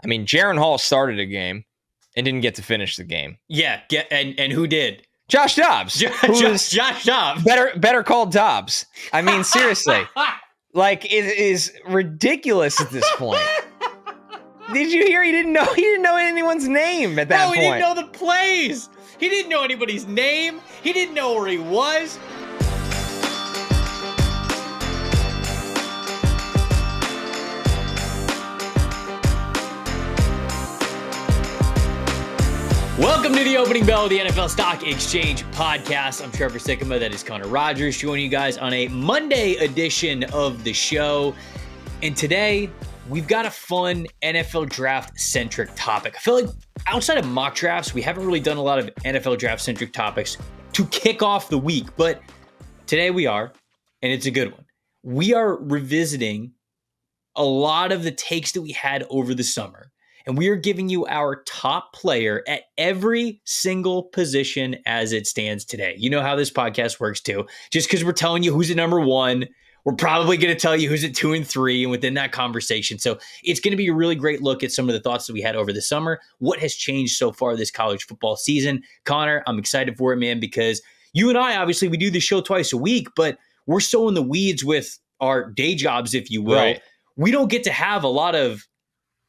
I mean, Jaron Hall started a game and didn't get to finish the game. Yeah, and who did? Josh Dobbs. Josh Dobbs. Better called Dobbs. I mean, seriously. Like, it is ridiculous at this point. Did you hear he didn't know anyone's name at that point? No, he didn't know the plays. He didn't know anybody's name. He didn't know where he was. Welcome to the opening bell of the NFL Stock Exchange podcast. I'm Trevor Sikkema. That is Connor Rogers joining you guys on a Monday edition of the show. And today, we've got a fun NFL draft-centric topic. I feel like outside of mock drafts, we haven't really done a lot of NFL draft-centric topics to kick off the week. But today we are, and it's a good one. We are revisiting a lot of the takes that we had over the summer. And we are giving you our top player at every single position as it stands today. You know how this podcast works too. Just because we're telling you who's at number one, we're probably going to tell you who's at 2 and 3 and within that conversation. So it's going to be a really great look at some of the thoughts that we had over the summer. What has changed so far this college football season? Connor, I'm excited for it, man, because you and I, obviously, we do this show twice a week, but we're so in the weeds with our day jobs, if you will. Right. We don't get to have a lot of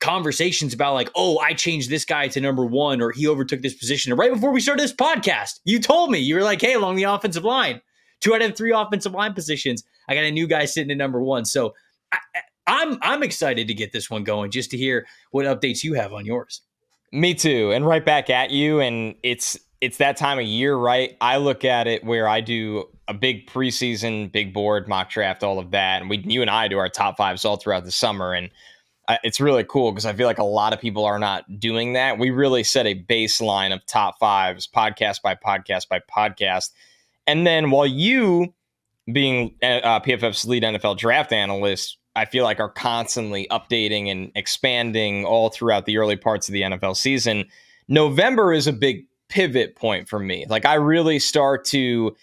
conversations about like, oh, I changed this guy to number one or he overtook this position. And right before we started this podcast, you told me, you were like, hey, along the offensive line, 2 out of 3 offensive line positions, I got a new guy sitting at number one. So I'm excited to get this one going just to hear what updates you have on yours. Me too. And right back at you. And it's that time of year, right? I look at it where I do a big preseason, big board, mock draft, all of that. And you and I do our top 5s all throughout the summer. And it's really cool because I feel like a lot of people are not doing that. We really set a baseline of top 5s, podcast by podcast by podcast. And then while you, being PFF's lead NFL draft analyst, I feel like are constantly updating and expanding all throughout the early parts of the NFL season, November is a big pivot point for me. Like I really start to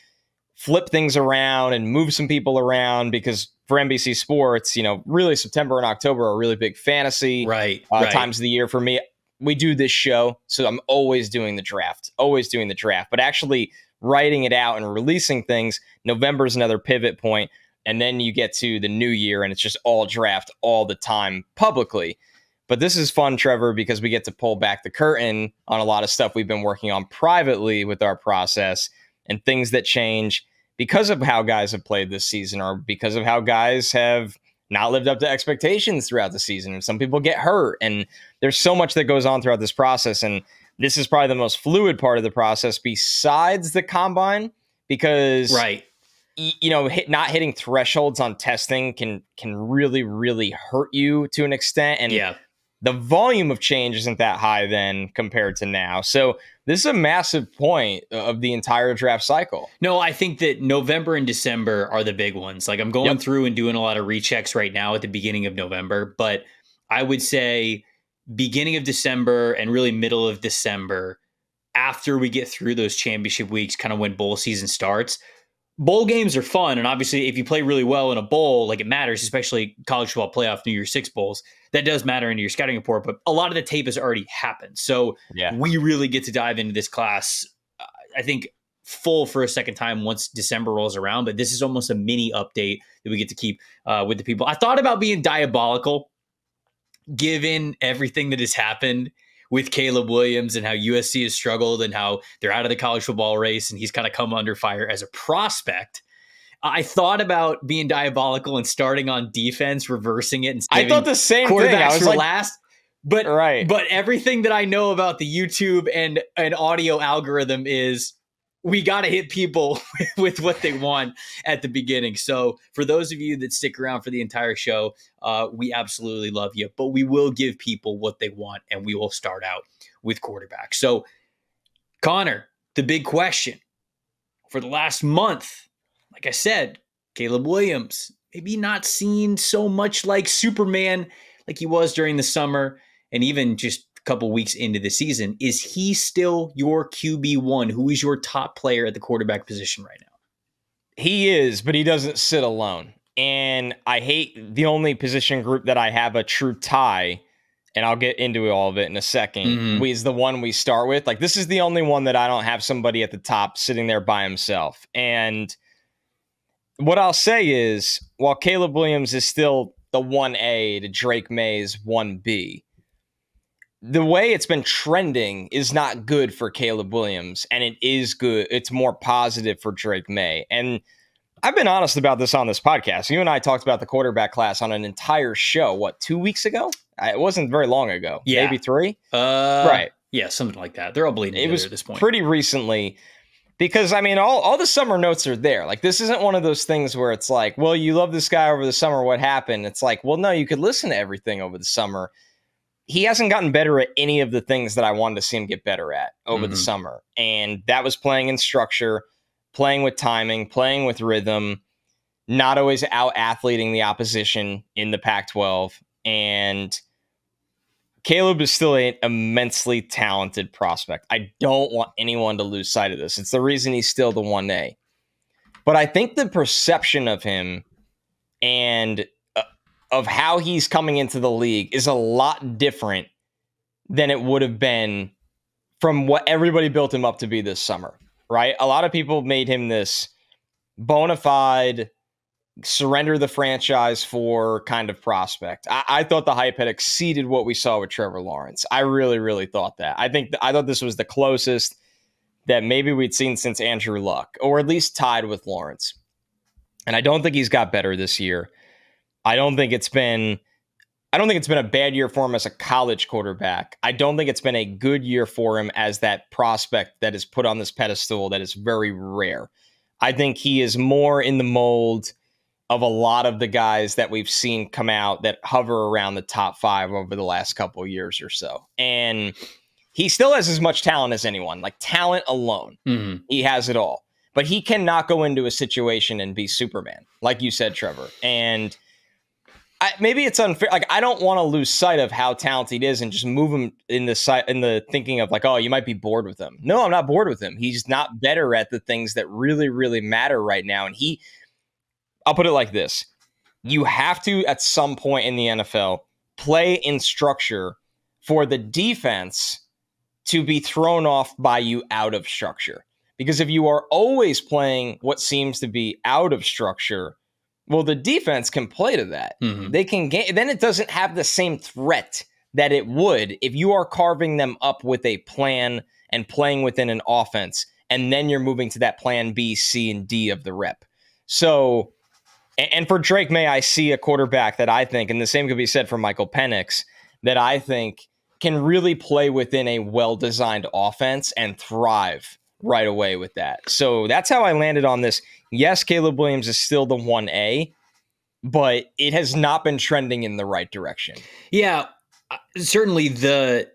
flip things around and move some people around because for NBC Sports, you know, really September and October are really big fantasy times of the year for me. We do this show, so I'm always doing the draft, but actually writing it out and releasing things, November is another pivot point, and then you get to the new year and it's just all draft all the time publicly. But this is fun, Trevor, because we get to pull back the curtain on a lot of stuff we've been working on privately with our process and things that change because of how guys have played this season or because of how guys have not lived up to expectations throughout the season. And some people get hurt. And there's so much that goes on throughout this process. And this is probably the most fluid part of the process besides the combine because, you know, not hitting thresholds on testing can really, really hurt you to an extent. And the volume of change isn't that high then compared to now. So this is a massive point of the entire draft cycle. No, I think that November and December are the big ones. Like I'm going through and doing a lot of rechecks right now at the beginning of November, but I would say beginning of December and really middle of December, after we get through those championship weeks, kind of when bowl season starts. Bowl games are fun, and obviously if you play really well in a bowl, like it matters, especially college football playoff, New Year's Six bowls, that does matter into your scouting report, but a lot of the tape has already happened. So we really get to dive into this class, I think, full for a second time once December rolls around, but this is almost a mini update that we get to keep with the people. I thought about being diabolical, given everything that has happened with Caleb Williams and how USC has struggled and how they're out of the college football race and he's kind of come under fire as a prospect. I thought about being diabolical and starting on defense, reversing it. And I thought the same thing. I was for like, last. But everything that I know about the YouTube and an audio algorithm is we got to hit people with what they want at the beginning. So for those of you that stick around for the entire show, we absolutely love you, but we will give people what they want and we will start out with quarterback. So Connor, the big question for the last month, like I said, Caleb Williams, maybe not seen so much like Superman like he was during the summer and even just couple weeks into the season. Is he still your QB1? Who is your top player at the quarterback position right now? He is, but he doesn't sit alone. And I hate the only position group that I have a true tie and I'll get into all of it in a second, Mhm. is the one we start with. Like, this is the only one that I don't have somebody at the top sitting there by himself. And what I'll say is, while Caleb Williams is still the 1A to Drake May's 1B, the way it's been trending is not good for Caleb Williams, and it is good. It's more positive for Drake May. And I've been honest about this on this podcast. You and I talked about the quarterback class on an entire show, 2 weeks ago? It wasn't very long ago. Yeah. Maybe 3? Right. Yeah, something like that. They're all bleeding together at this point. Pretty recently, because, I mean, all the summer notes are there. Like, this isn't one of those things where it's like, well, you love this guy over the summer, what happened? It's like, well, no, you could listen to everything over the summer. He hasn't gotten better at any of the things that I wanted to see him get better at over the summer. And that was playing in structure, playing with timing, playing with rhythm, not always out-athleting the opposition in the Pac-12. And Caleb is still an immensely talented prospect. I don't want anyone to lose sight of this. It's the reason he's still the 1A. But I think the perception of him and of how he's coming into the league is a lot different than it would have been from what everybody built him up to be this summer, right? A lot of people made him this bona fide, surrender the franchise for kind of prospect. I thought the hype had exceeded what we saw with Trevor Lawrence. I really, really thought that. I thought this was the closest that maybe we'd seen since Andrew Luck, or at least tied with Lawrence. And I don't think he's got better this year. I don't think it's been a bad year for him as a college quarterback. I don't think it's been a good year for him as that prospect that is put on this pedestal that is very rare. I think he is more in the mold of a lot of the guys that we've seen come out that hover around the top 5 over the last couple of years or so. And he still has as much talent as anyone, like talent alone. He has it all. But he cannot go into a situation and be Superman, like you said, Trevor. And maybe it's unfair. Like, I don't want to lose sight of how talented he is and just move him in the thinking of like, oh, you might be bored with him. No, I'm not bored with him. He's not better at the things that really, really matter right now. And I'll put it like this. You have to, at some point in the NFL, play in structure for the defense to be thrown off by you out of structure. Because if you are always playing what seems to be out of structure, well, the defense can play to that. They can then it doesn't have the same threat that it would if you are carving them up with a plan and playing within an offense, and then you're moving to that plan B, C, and D of the rep. So, and for Drake May, I see a quarterback that I think, and the same could be said for Michael Penix, that I think can really play within a well-designed offense and thrive right away with that. So that's how I landed on this. Yes, Caleb Williams is still the 1A, but it has not been trending in the right direction. Yeah, certainly the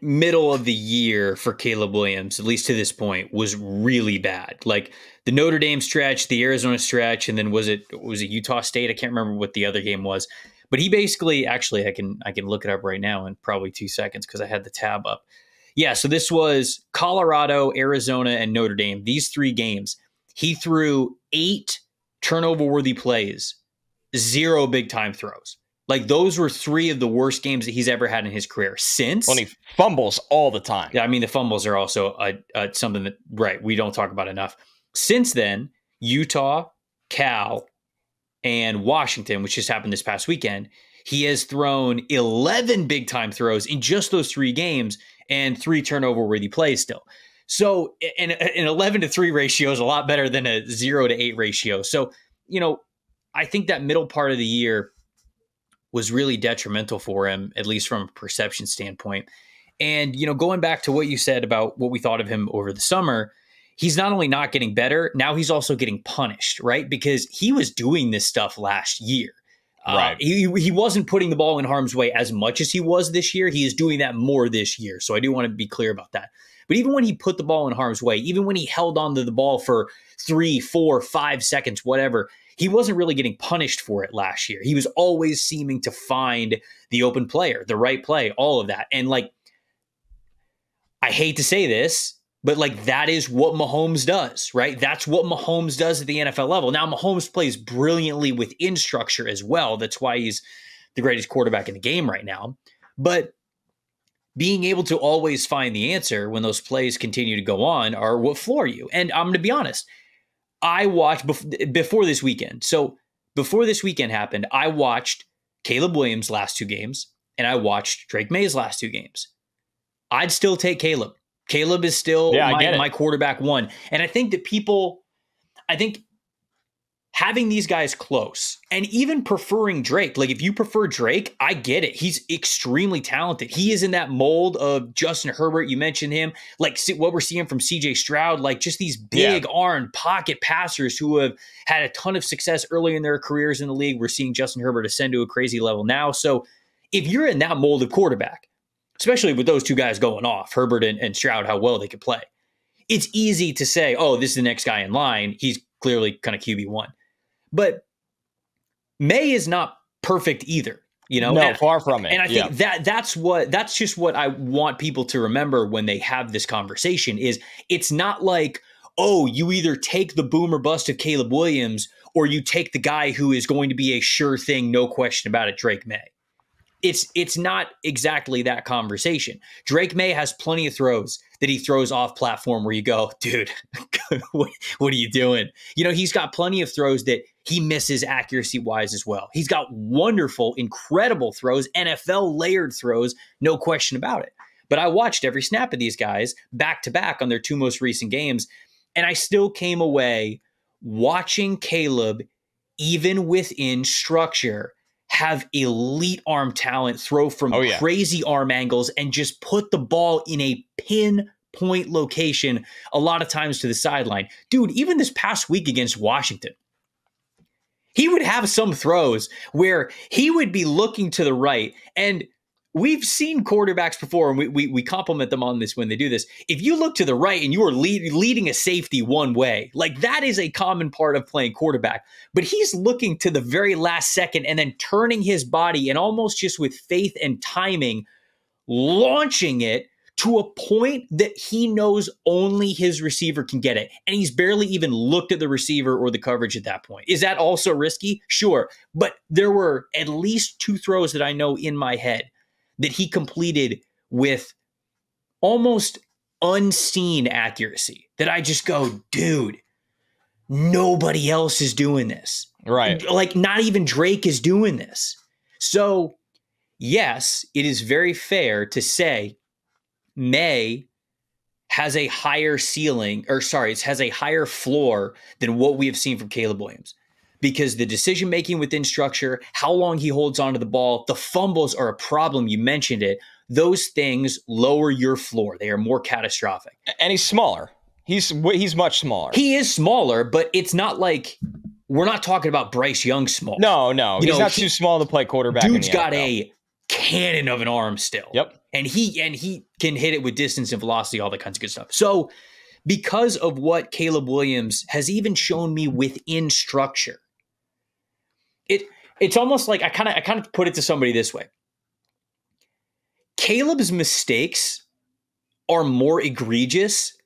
middle of the year for Caleb Williams, at least to this point, was really bad. Like the Notre Dame stretch, the Arizona stretch, and then was it Utah State? I can't remember what the other game was. But he basically, actually, I can look it up right now in probably 2 seconds because I had the tab up. Yeah, so this was Colorado, Arizona, and Notre Dame. These 3 games. He threw 8 turnover-worthy plays, 0 big-time throws. Like, those were 3 of the worst games that he's ever had in his career since. Well, he fumbles all the time. Yeah, I mean, the fumbles are also something that, right, we don't talk about enough. Since then, Utah, Cal, and Washington, which just happened this past weekend, he has thrown 11 big-time throws in just those 3 games and 3 turnover-worthy plays still. So an 11-3 ratio is a lot better than a 0-8 ratio. So, I think that middle part of the year was really detrimental for him, at least from a perception standpoint. And, going back to what you said about what we thought of him over the summer, he's not only not getting better, now he's also getting punished, right? Because he was doing this stuff last year. Right. He wasn't putting the ball in harm's way as much as he was this year. He is doing that more this year. So I do want to be clear about that. But even when he put the ball in harm's way, even when he held onto the ball for 3, 4, 5 seconds, whatever, he wasn't really getting punished for it last year. He was always seeming to find the open player, the right play, all of that. And like, I hate to say this, but like that is what Mahomes does, right? That's what Mahomes does at the NFL level. Now, Mahomes plays brilliantly within structure as well. That's why he's the greatest quarterback in the game right now. But being able to always find the answer when those plays continue to go on are what floor you. And I'm going to be honest, I watched before this weekend. So before this weekend happened, I watched Caleb Williams' last 2 games, and I watched Drake May's last 2 games. I'd still take Caleb. Caleb is still my quarterback 1. And I think that having these guys close and even preferring Drake, like if you prefer Drake, I get it. He's extremely talented. He is in that mold of Justin Herbert. You mentioned him, like what we're seeing from CJ Stroud, like just these big armed pocket passers who have had a ton of success early in their careers in the league. We're seeing Justin Herbert ascend to a crazy level now. So if you're in that mold of quarterback, especially with those 2 guys going off, Herbert and Stroud, how well they could play, it's easy to say, oh, this is the next guy in line. He's clearly kind of QB1. But May is not perfect either, No, far from it. And I think that's just what I want people to remember when they have this conversation is it's not like, oh, you either take the boom or bust of Caleb Williams or you take the guy who is going to be a sure thing, no question about it, Drake May. It's not exactly that conversation. Drake May has plenty of throws that he throws off platform where you go, dude, what are you doing? He's got plenty of throws that he misses accuracy wise as well. He's got wonderful, incredible throws, NFL layered throws, no question about it. But I watched every snap of these guys back to back on their 2 most recent games, and I still came away watching Caleb, even within structure, have elite arm talent, throw from crazy arm angles, and just put the ball in a pinpoint location, a lot of times to the sideline. Dude, even this past week against Washington, he would have some throws where he would be looking to the right, and we've seen quarterbacks before, and we compliment them on this when they do this. If you look to the right and you are leading a safety one way, like that is a common part of playing quarterback. But he's looking to the very last second and then turning his body and almost just with faith and timing, launching it to a point that he knows only his receiver can get it. And he's barely even looked at the receiver or the coverage at that point. Is that also risky? Sure. But there were at least 2 throws that I know in my head that he completed with almost unseen accuracy that I just go, dude, nobody else is doing this. Right. Like not even Drake is doing this. So yes, it is very fair to say May has a higher has a higher floor than what we have seen from Caleb Williams. Because the decision-making within structure, how long he holds onto the ball, the fumbles are a problem. You mentioned it. Those things lower your floor. They are more catastrophic. And he's smaller. He's much smaller. He is smaller, but it's not like we're not talking about Bryce Young small. No. He's not too small to play quarterback. Dude's got a cannon of an arm still. Yep. And he can hit it with distance and velocity, all that kinds of good stuff. So because of what Caleb Williams has even shown me within structure, it's almost like I kind of put it to somebody this way. Caleb's mistakes are more egregious,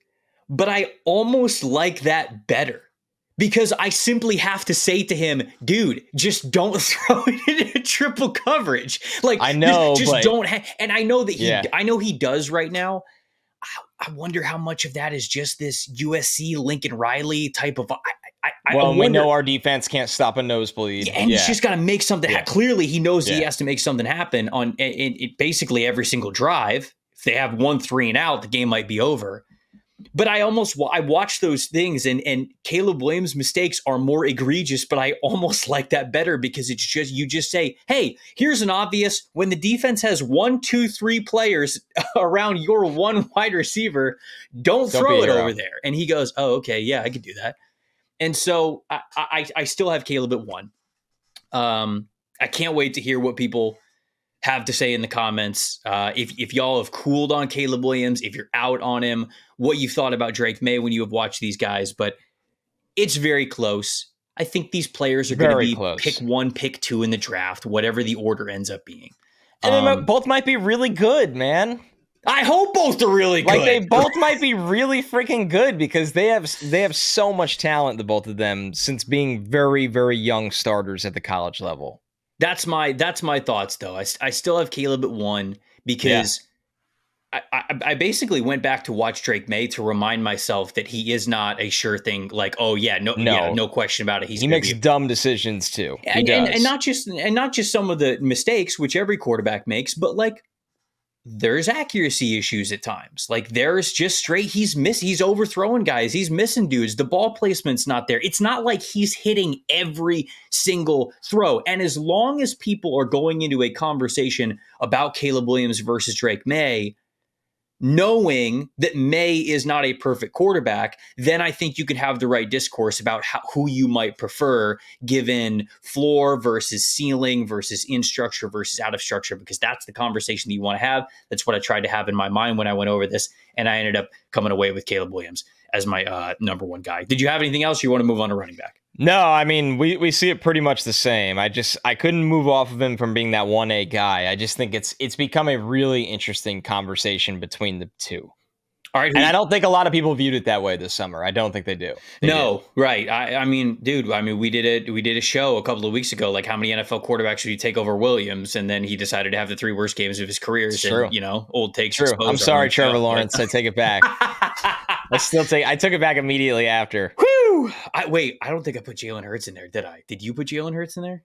but I almost like that better because I simply have to say to him, dude, just don't throw it in triple coverage. Like I know, just don't. And I know that I know he does right now. I wonder how much of that is just this USC Lincoln Riley type of. We know our defense can't stop a nosebleed. And he's just got to make something happen. Clearly, he knows he has to make something happen on basically every single drive. If they have 1 3 and out, the game might be over. But I watch those things, and Caleb Williams' mistakes are more egregious, but I almost like that better because it's just you just say, hey, here's an obvious, when the defense has 1 2 3 players around your one wide receiver, don't throw it over there. And he goes, oh, okay, yeah, I could do that. And so I still have Caleb at 1. I can't wait to hear what people have to say in the comments. If y'all have cooled on Caleb Williams, if you're out on him, what you thought about Drake May when you have watched these guys. But it's very close. I think these players are going to be close. Pick 1, pick 2 in the draft, whatever the order ends up being. And they both might be really good, man. I hope both are really good. Like they both might be really freaking good because they have so much talent, the both of them, since being very, very young starters at the college level. That's my thoughts, though. I still have Caleb at 1 because I basically went back to watch Drake May to remind myself that he is not a sure thing. Like, oh yeah, no question about it. He makes dumb decisions too. And not just some of the mistakes which every quarterback makes, but like there's accuracy issues at times. Like there's just straight he's overthrowing guys. He's missing dudes. The ball placement's not there. It's not like he's hitting every single throw. And as long as people are going into a conversation about Caleb Williams versus Drake May, knowing that May is not a perfect quarterback, then I think you could have the right discourse about who you might prefer given floor versus ceiling versus in structure versus out of structure, because that's the conversation that you want to have. That's what I tried to have in my mind when I went over this, and I ended up coming away with Caleb Williams as my number 1 guy. Did you have anything else, or you want to move on to running back? No, I mean, we see it pretty much the same. I couldn't move off of him from being that 1A guy. I just think it's become a really interesting conversation between the two. All right, and I don't think a lot of people viewed it that way this summer. I don't think they do. Right. I mean, dude, we did a show a couple of weeks ago, like how many NFL quarterbacks should he take over Williams, and then he decided to have the 3 worst games of his career. And, old takes. True. I'm sorry, Trevor Lawrence. I take it back. I took it back immediately after. Whew! I don't think I put Jalen Hurts in there, did I? Did you put Jalen Hurts in there?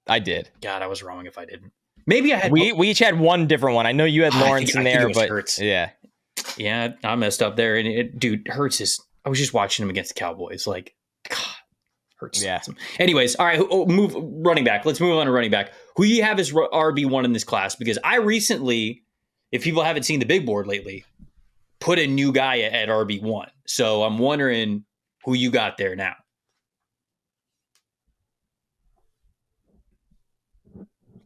I did. God, I was wrong if I didn't. Maybe I had. We each had one different one. I know you had Lawrence in there, but Hurts. Yeah, I messed up there. And dude, Hurts is. I was just watching him against the Cowboys. Like, God, Hurts. Yeah. Awesome. Anyways, all right, move running back. Let's move on to running back. Who you have as RB1 in this class? Because I recently, if people haven't seen the big board lately, put a new guy at RB1. So I'm wondering who you got there now.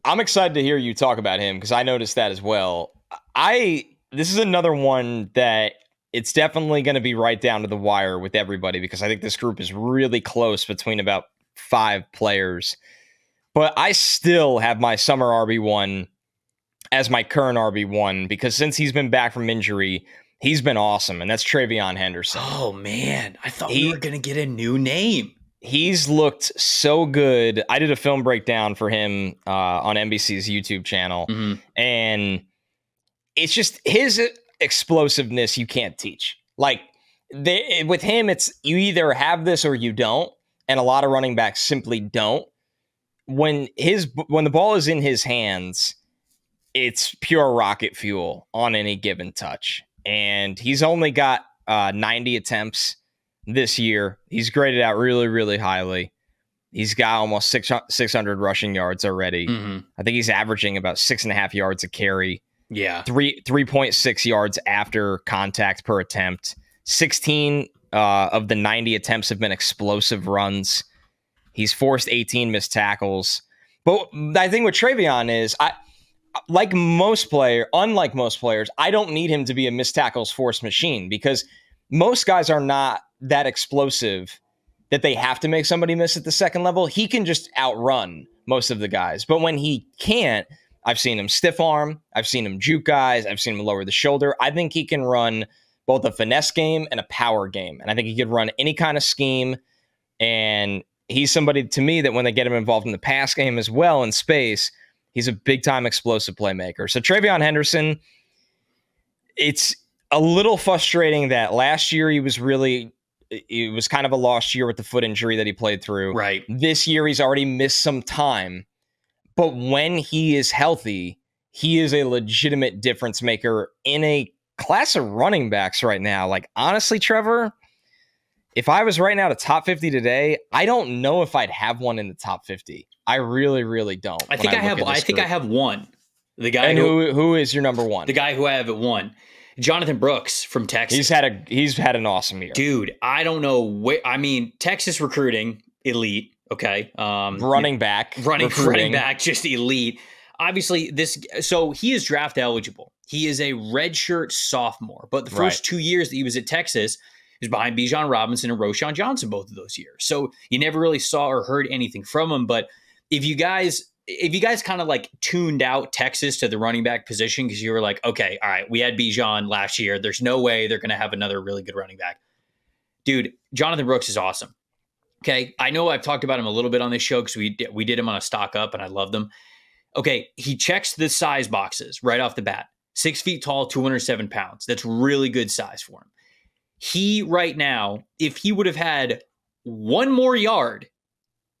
I'm excited to hear you talk about him because I noticed that as well. This is another one that it's definitely going to be right down to the wire with everybody because I think this group is really close between about 5 players. But I still have my summer RB1 as my current RB1 because since he's been back from injury, he's been awesome, and that's Travion Henderson. Oh, man. I thought we were going to get a new name. He's looked so good. I did a film breakdown for him on NBC's YouTube channel, and it's just his explosiveness you can't teach. Like, with him, it's you either have this or you don't, and a lot of running backs simply don't. When the ball is in his hands, it's pure rocket fuel on any given touch. And he's only got 90 attempts this year. He's graded out really, really highly. He's got almost 600 rushing yards already. I think he's averaging about 6.5 yards a carry. Yeah. 3.6 yards after contact per attempt. 16 of the 90 attempts have been explosive runs. He's forced 18 missed tackles. But I think with Travion is, unlike most players, I don't need him to be a missed tackles force machine because most guys are not that explosive that they have to make somebody miss at the second level. He can just outrun most of the guys. But when he can't, I've seen him stiff arm. I've seen him juke guys. I've seen him lower the shoulder. I think he can run both a finesse game and a power game. And I think he could run any kind of scheme. And he's somebody to me that when they get him involved in the pass game as well in space, he's a big-time explosive playmaker. So Travion Henderson, it's a little frustrating that last year it was kind of a lost year with the foot injury that he played through. Right. This year he's already missed some time. But when he is healthy, he is a legitimate difference maker in a class of running backs right now. Like, honestly, Trevor, if I was right now to top 50 today, I don't know if I'd have one in the top 50. I really, really don't. I think I have one. The guy and who is your number one? The guy who I have at 1, Jonathan Brooks from Texas. He's had an awesome year, dude. I don't know where. I mean, Texas recruiting elite. Okay, running back, just elite. Obviously, so he is draft eligible. He is a redshirt sophomore, but the first 2 years that he was at Texas, he was behind Bijan Robinson and Roschon Johnson both of those years. So you never really saw or heard anything from him. But if you guys kind of like tuned out Texas to the running back position because you were like, okay, all right, we had Bijan last year. There's no way they're going to have another really good running back. Dude, Jonathan Brooks is awesome. Okay. I know I've talked about him a little bit on this show because we did him on a stock up and I loved him. Okay. He checks the size boxes right off the bat. 6 feet tall, 207 pounds. That's really good size for him. He right now, if he would have had one more yard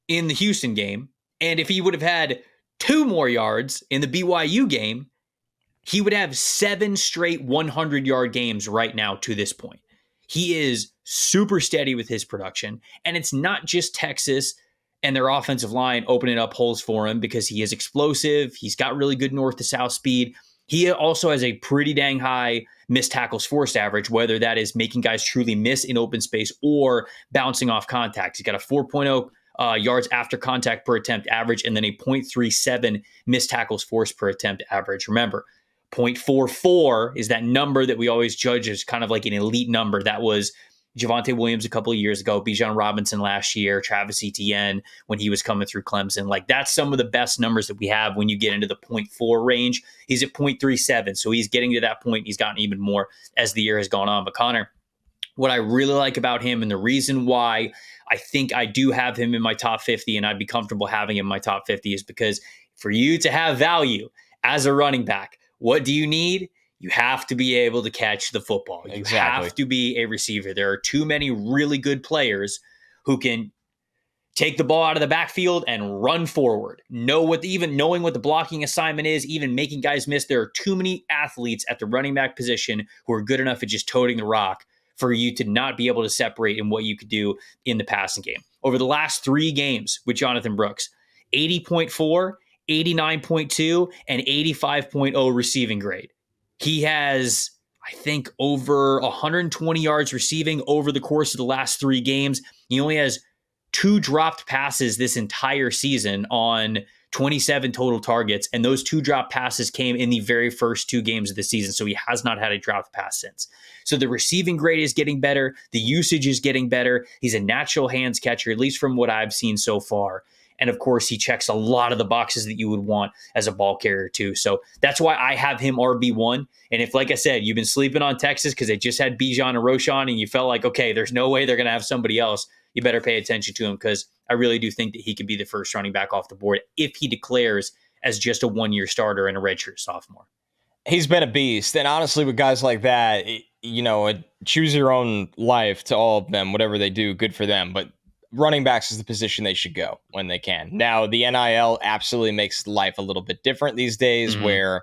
in the Houston game, and if he would have had 2 more yards in the BYU game, he would have 7 straight 100-yard games right now to this point. He is super steady with his production, and it's not just Texas and their offensive line opening up holes for him because he is explosive. He's got really good north to south speed. He also has a pretty dang high missed tackles forced average, whether that is making guys truly miss in open space or bouncing off contact. He's got a 4.0 yards after contact per attempt average, and then a 0.37 missed tackles forced per attempt average. Remember, 0.44 is that number that we always judge as kind of like an elite number. That was Javonte Williams a couple of years ago, Bijan Robinson last year, Travis Etienne when he was coming through Clemson. Like, that's some of the best numbers that we have when you get into the 0.4 range. He's at 0.37, so he's getting to that point. He's gotten even more as the year has gone on. But Connor, what I really like about him, and the reason why I think I do have him in my top 50 and I'd be comfortable having him in my top 50, is because for you to have value as a running back, what do you need? You have to be able to catch the football. You have to be a receiver. There are too many really good players who can take the ball out of the backfield and run forward. Even knowing what the blocking assignment is, even making guys miss. There are too many athletes at the running back position who are good enough at just toting the rock for you to not be able to separate in what you could do in the passing game. Over the last 3 games with Jonathan Brooks, 80.4, 89.2, and 85.0 receiving grade. He has, I think, over 120 yards receiving over the course of the last 3 games. He only has 2 dropped passes this entire season on 27 total targets, and those 2 drop passes came in the very first 2 games of the season, so he has not had a dropped pass since. So the receiving grade is getting better. The usage is getting better. He's a natural hands catcher, at least from what I've seen so far. And of course, he checks a lot of the boxes that you would want as a ball carrier too. So that's why I have him RB1. And if, like I said, you've been sleeping on Texas because they just had Bijan and Roschon and you felt like, okay, there's no way they're going to have somebody else, you better pay attention to him, because I really do think that he could be the first running back off the board if he declares as just a 1-year starter and a redshirt sophomore. He's been a beast. And honestly, with guys like that, choose your own life to all of them, whatever they do, good for them. But running backs is the position they should go when they can. Now, the NIL absolutely makes life a little bit different these days, where,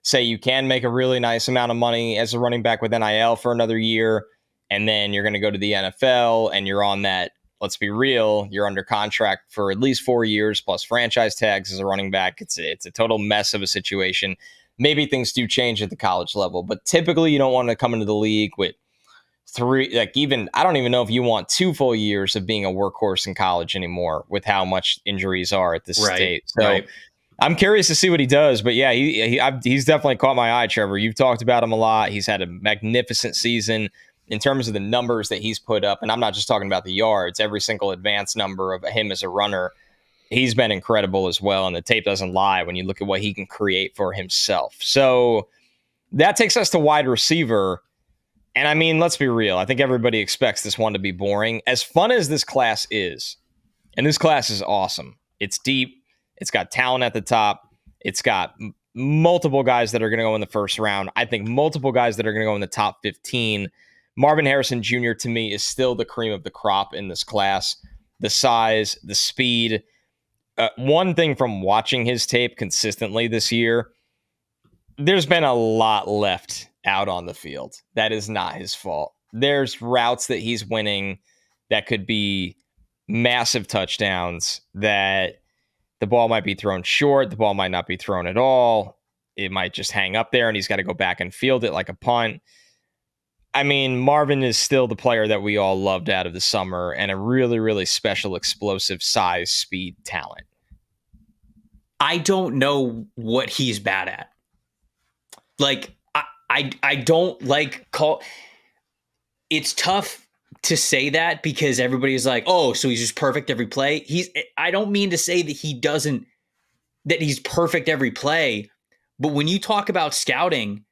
say, you can make a really nice amount of money as a running back with NIL for another year, and then you're going to go to the NFL and you're on that, let's be real, you're under contract for at least 4 years plus franchise tags as a running back. It's a total mess of a situation. Maybe things do change at the college level, but typically you don't want to come into the league with 3, I don't even know if you want 2 full years of being a workhorse in college anymore with how much injuries are at this state. So I'm curious to see what he does, but yeah, he's definitely caught my eye, Trevor. You've talked about him a lot. He's had a magnificent season in terms of the numbers that he's put up. And I'm not just talking about the yards, every single advanced number of him as a runner. He's been incredible as well. And the tape doesn't lie when you look at what he can create for himself. So that takes us to wide receiver. And I mean, let's be real. I think everybody expects this one to be boring. As fun as this class is, and this class is awesome. It's deep. It's got talent at the top. It's got multiple guys that are going to go in the first round. I think multiple guys that are going to go in the top 15. Marvin Harrison Jr. to me is still the cream of the crop in this class. The size, the speed. One thing from watching his tape consistently this year, there's been a lot left out on the field. That is not his fault. There's routes that he's winning that could be massive touchdowns, that the ball might be thrown short. The ball might not be thrown at all. It might just hang up there and he's got to go back and field it like a punt. I mean, Marvin is still the player that we all loved out of the summer, and a really, really special, explosive size, speed, talent. I don't know what he's bad at. Like, I don't like call. It's tough to say that because everybody's like, oh, so he's just perfect every play. I don't mean to say that he's perfect every play, but when you talk about scouting,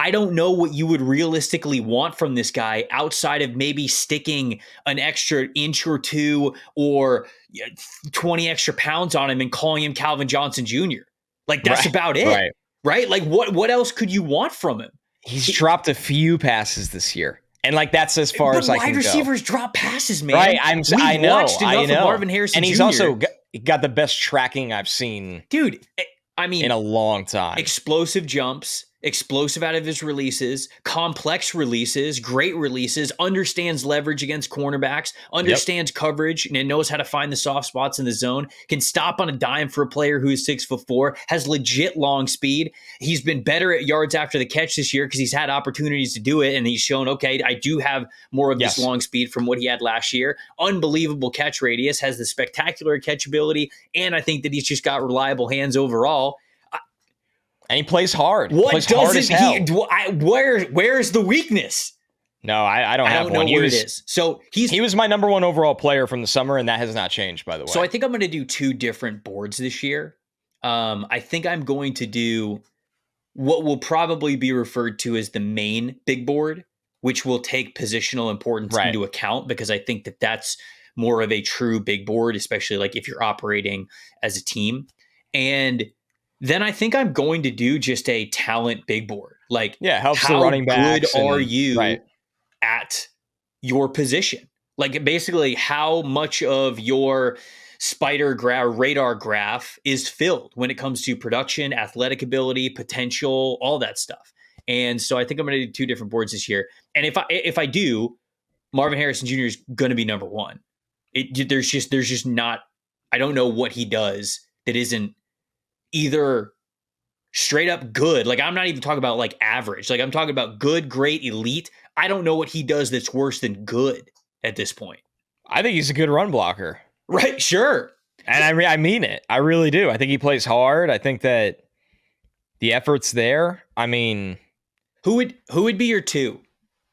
I don't know what you would realistically want from this guy outside of maybe sticking an extra inch or two or 20 extra pounds on him and calling him Calvin Johnson Jr. Like, that's about it. Right? Like, what else could you want from him? He's dropped a few passes this year. And like, that's as far as I can go. Wide receivers drop passes, man. Right. I know. Watched enough of Marvin Harrison and he's Jr. also got the best tracking I've seen. Dude, I mean, in a long time. Explosive jumps, explosive out of his releases, complex releases, great releases, understands leverage against cornerbacks, understands coverage, and knows how to find the soft spots in the zone, can stop on a dime for a player who is 6'4", has legit long speed. He's been better at yards after the catch this year because he's had opportunities to do it, and he's shown, okay, I do have more of this long speed from what he had last year. Unbelievable catch radius, has the spectacular catchability, and I think that he's just got reliable hands overall. And he plays hard. What doesn't he? Where's the weakness? No, I don't have one. I don't know where it is. So he was my number one overall player from the summer, and that has not changed, by the way. So I think I'm going to do 2 different boards this year. I think I'm going to do what will probably be referred to as the main big board, which will take positional importance into account, because I think that that's more of a true big board, especially like if you're operating as a team. And then I think I'm going to do just a talent big board. Like, helps the running backs. How good are you at your position? Like, basically, how much of your radar graph is filled when it comes to production, athletic ability, potential, all that stuff. And so I think I'm going to do 2 different boards this year. And if I do, Marvin Harrison Jr. is going to be number 1. There's just not. I don't know what he does that isn't either straight up good. Like, I'm not even talking about like average. Like, I'm talking about good, great, elite. I don't know what he does that's worse than good at this point. I think he's a good run blocker. Right. Sure. And I mean it. I really do. I think he plays hard. I think that the effort's there. I mean, who would be your 2?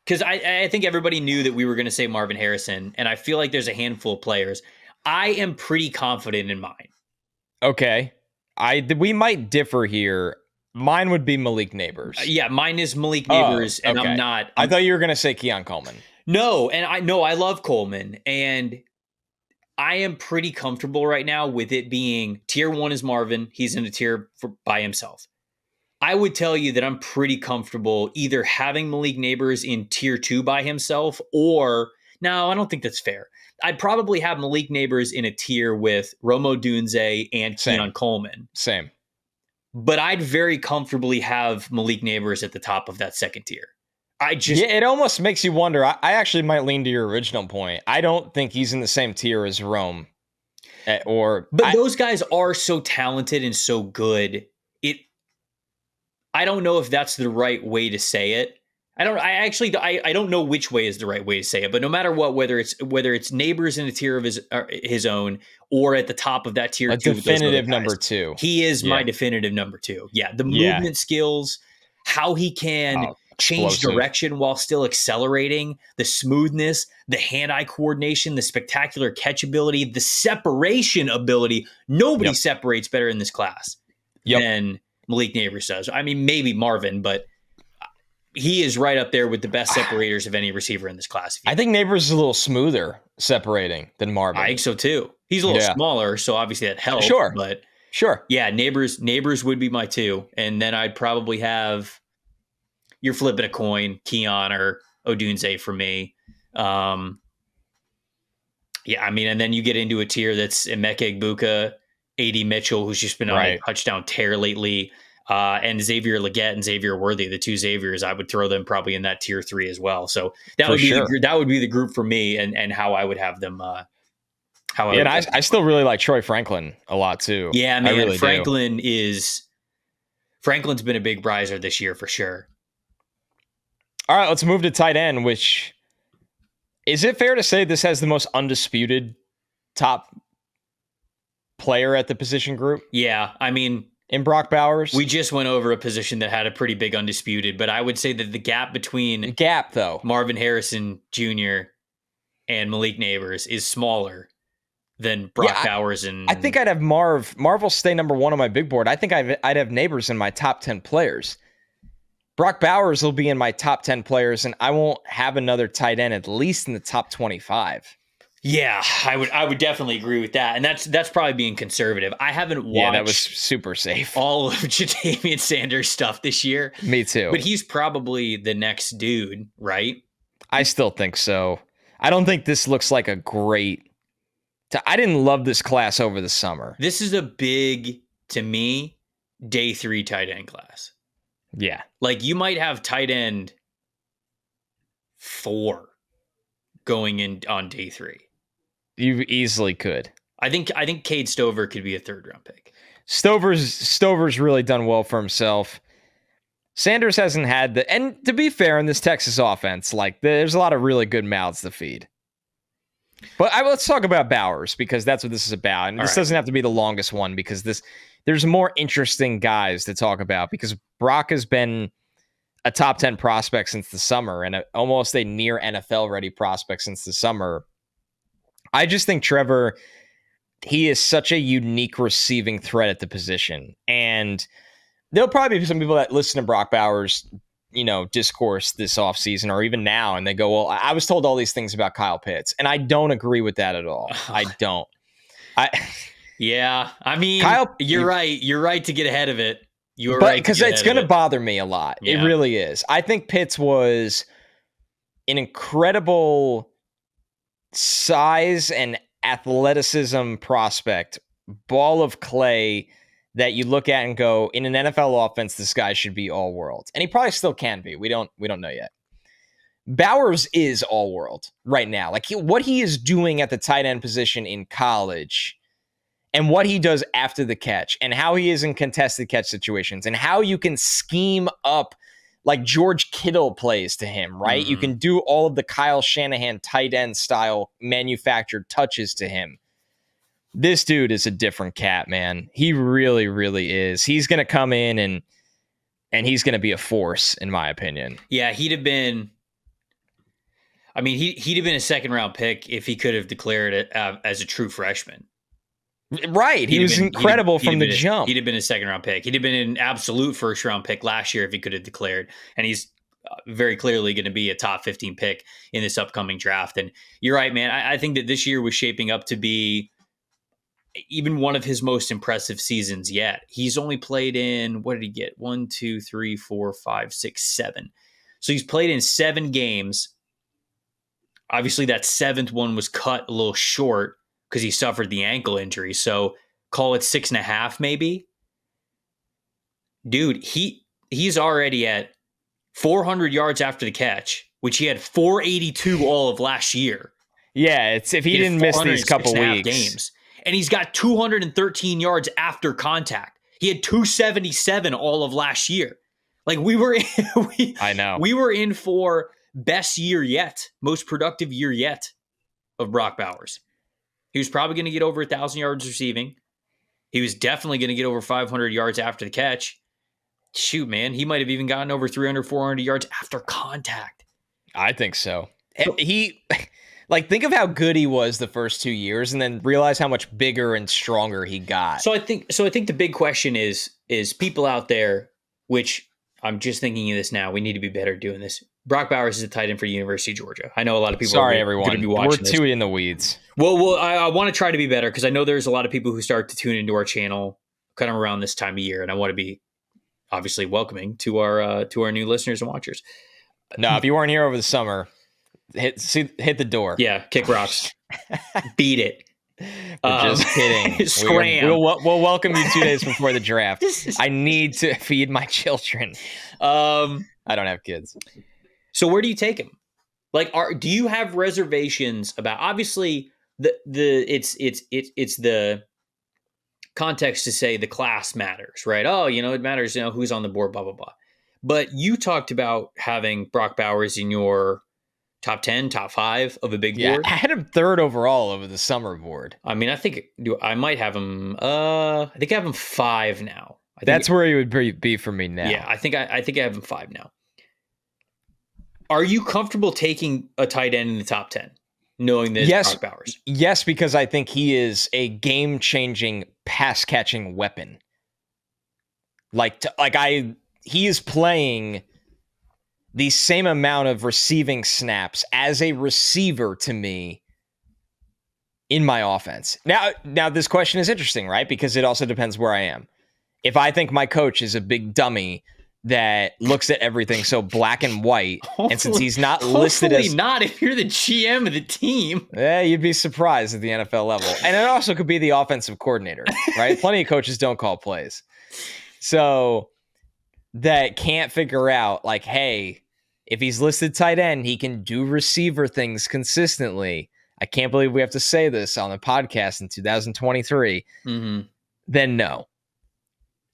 Because I think everybody knew that we were going to say Marvin Harrison, and I feel like there's a handful of players. I am pretty confident in mine. Okay. We might differ here. Mine would be Malik Neighbors. Mine is Malik Neighbors, and I'm not. I thought you were going to say Keon Coleman. No, and I love Coleman, and I am pretty comfortable right now with it being tier 1 is Marvin. He's in a tier by himself. I would tell you that I'm pretty comfortable either having Malik Neighbors in tier 2 by himself, or no, I don't think that's fair. I'd probably have Malik Neighbors in a tier with Rome Odunze and Keon Coleman. Same. But I'd very comfortably have Malik Neighbors at the top of that second tier. It almost makes you wonder. I actually might lean to your original point. I don't think he's in the same tier as Rome. But those guys are so talented and so good. I don't know if that's the right way to say it. I don't know which way is the right way to say it, but no matter what, whether it's Neighbors in a tier of his own or at the top of that tier, a definitive number 2. He is my definitive number 2. Yeah, the movement skills, how he can change direction while still accelerating, the smoothness, the hand-eye coordination, the spectacular catchability, the separation ability. Nobody separates better in this class than Malik Neighbors does. I mean, maybe Marvin, but he is right up there with the best separators of any receiver in this class. I think Neighbors is a little smoother separating than Marvin. I think so too. He's a little smaller, so obviously that helps. Sure. But yeah, Neighbors would be my 2. And then I'd probably have, you're flipping a coin, Keon or Odunze for me. I mean, and then you get into a tier that's Emeka Egbuka, A.D. Mitchell, who's just been on a touchdown tear lately. And Xavier Legette and Xavier Worthy, the 2 Xaviers, I would throw them probably in that tier 3 as well. So that would be the group for me, and how I would have them. I still really like Troy Franklin a lot too. Yeah, man, really Franklin's been a big riser this year for sure. All right, let's move to tight end. Which is it fair to say this has the most undisputed top player at the position group? Yeah, I mean, in Brock Bowers, we just went over a position that had a pretty big undisputed, but I would say that the gap between though Marvin Harrison Jr. and Malik Neighbors is smaller than Brock Bowers. And I think I'd have Marv will stay number 1 on my big board. I think I'd have Neighbors in my top 10 players. Brock Bowers will be in my top 10 players, and I won't have another tight end at least in the top 25. Yeah, I would definitely agree with that. And that's probably being conservative. I haven't watched Yeah, that was super safe. all of Ja'Tavion Sanders stuff this year. Me too. But he's probably the next dude, right? I still think so. I don't think this looks like a great... I didn't love this class over the summer. This is a big, to me, day 3 tight end class. Yeah. Like, you might have tight end 4 going in on day 3. You easily could. I think Cade Stover could be a 3rd-round pick. Stover's really done well for himself. Sanders hasn't had the... And to be fair, in this Texas offense, like, there's a lot of really good mouths to feed. But let's talk about Bowers, because that's what this is about. And this doesn't have to be the longest one, because there's more interesting guys to talk about, because Brock has been a top 10 prospect since the summer and almost a near NFL-ready prospect since the summer. I just think Trevor, he is such a unique receiving threat at the position. And there'll probably be some people that listen to Brock Bowers, discourse this offseason or even now, and they go, well, I was told all these things about Kyle Pitts, and I don't agree with that at all. I don't. Yeah, I mean, Kyle, you're right. You're right to get ahead of it. You're right. Right, because it's going to bother me a lot. Yeah. It really is. I think Pitts was an incredible size and athleticism prospect, ball of clay that you look at and go, in an NFL offense, this guy should be all world. And he probably still can be. We don't know yet. Bowers is all world right now. Like what he is doing at the tight end position in college and what he does after the catch and how he is in contested catch situations and how you can scheme up like George Kittle plays to him, right? You can do all of the Kyle Shanahan tight end style manufactured touches to him. This dude is a different cat, man. He really, really is. He's going to come in and he's going to be a force, in my opinion. Yeah, he'd have been a 2nd-round pick if he could have declared it as a true freshman. Right. He was incredible from the jump. He'd have been a 2nd-round pick. He'd have been an absolute 1st-round pick last year if he could have declared. And he's very clearly going to be a top 15 pick in this upcoming draft. And you're right, man. I think that this year was shaping up to be even one of his most impressive seasons yet. He's only played in, what did he get? 1, 2, 3, 4, 5, 6, 7. So he's played in 7 games. Obviously, that 7th one was cut a little short because he suffered the ankle injury. So call it 6.5, maybe. Dude, he's already at 400 yards after the catch, which he had 482 all of last year. Yeah, it's if he didn't miss these couple weeks. Games. And he's got 213 yards after contact. He had 277 all of last year. Like we were in for best year yet, most productive year yet of Brock Bowers. He was probably going to get over 1,000 yards receiving. He was definitely going to get over 500 yards after the catch. Shoot, man, he might have even gotten over 300, 400 yards after contact. I think so. He, think of how good he was the first 2 years, and then realize how much bigger and stronger he got. So I think the big question is people out there, which I'm just thinking of this now. We need to be better doing this. Brock Bowers is a tight end for University of Georgia. I know a lot of people are going to be watching this. We're too in the weeds. Well, I want to try to be better because I know there's a lot of people who start to tune into our channel kind of around this time of year, and I want to be obviously welcoming to our new listeners and watchers. No, if you weren't here over the summer, hit the door. Yeah, kick rocks, beat it. Just kidding. Scram. We'll welcome you 2 days before the draft. I need to feed my children. I don't have kids. So where do you take him? Do you have reservations about? Obviously, it's the context to say the class matters, right? Oh, it matters, who's on the board, blah blah blah. But you talked about having Brock Bowers in your top 10, top 5 of a big board. I had him 3rd overall over the summer board. I mean, I might have him. I think I have him 5 now. That's where he would be for me now. Yeah, I think I have him 5 now. Are you comfortable taking a tight end in the top 10, knowing that Brock Bowers? Yes, because I think he is a game-changing pass-catching weapon. He is playing the same amount of receiving snaps as a receiver to me in my offense. Now this question is interesting, right? Because it also depends where I am. If I think my coach is a big dummy that looks at everything so black and white, and since he's not listed as... not if you're the GM of the team. You'd be surprised at the NFL level. And it also could be the offensive coordinator, right? Plenty of coaches don't call plays. So that can't figure out, like, hey, if he's listed tight end, he can do receiver things consistently. I can't believe we have to say this on the podcast in 2023. Then no.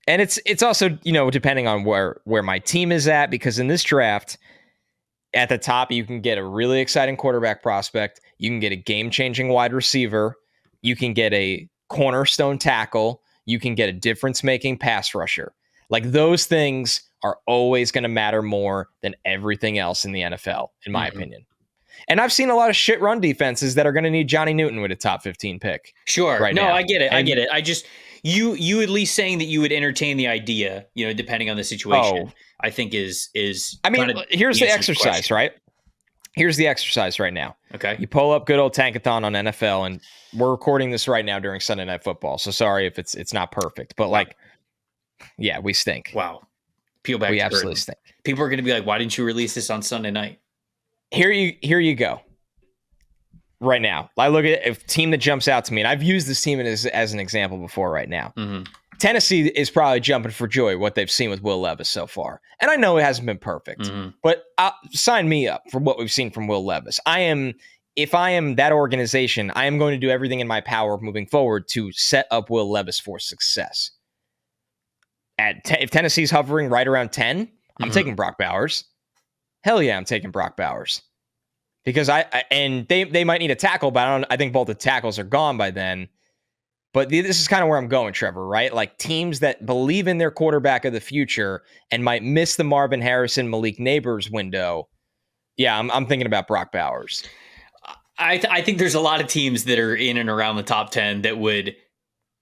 And it's also, you know, depending on where my team is at, because in this draft, at the top, you can get a really exciting quarterback prospect. You can get a game-changing wide receiver. You can get a cornerstone tackle. You can get a difference-making pass rusher. Like, those things are always going to matter more than everything else in the NFL, in my opinion. And I've seen a lot of shit run defenses that are going to need Johnny Newton with a top 15 pick. Sure. Right now. I get it. I get it. I just, you at least saying that you would entertain the idea, you know, depending on the situation, I think is. I mean, here's the exercise, right? Here's the exercise right now. Okay. You pull up good old Tankathon on NFL, and we're recording this right now during Sunday Night Football. So sorry if it's not perfect, but like, yeah, we stink. Wow. Peel back. We absolutely stink. People are going to be like, why didn't you release this on Sunday night? Here you go. Right now, I look at a team that jumps out to me, and I've used this team as an example before. Right now, Tennessee is probably jumping for joy what they've seen with Will Levis so far, and I know it hasn't been perfect, but sign me up for what we've seen from Will Levis. If I am that organization, I am going to do everything in my power moving forward to set up Will Levis for success. If Tennessee's hovering right around 10, I'm taking Brock Bowers. Hell yeah, I'm taking Brock Bowers. Because they might need a tackle, but I think both the tackles are gone by then. But this is kind of where I'm going, Trevor, right? Like, teams that believe in their quarterback of the future and might miss the Marvin Harrison, Malik Neighbors window. Yeah, I'm thinking about Brock Bowers. I think there's a lot of teams that are in and around the top 10 that would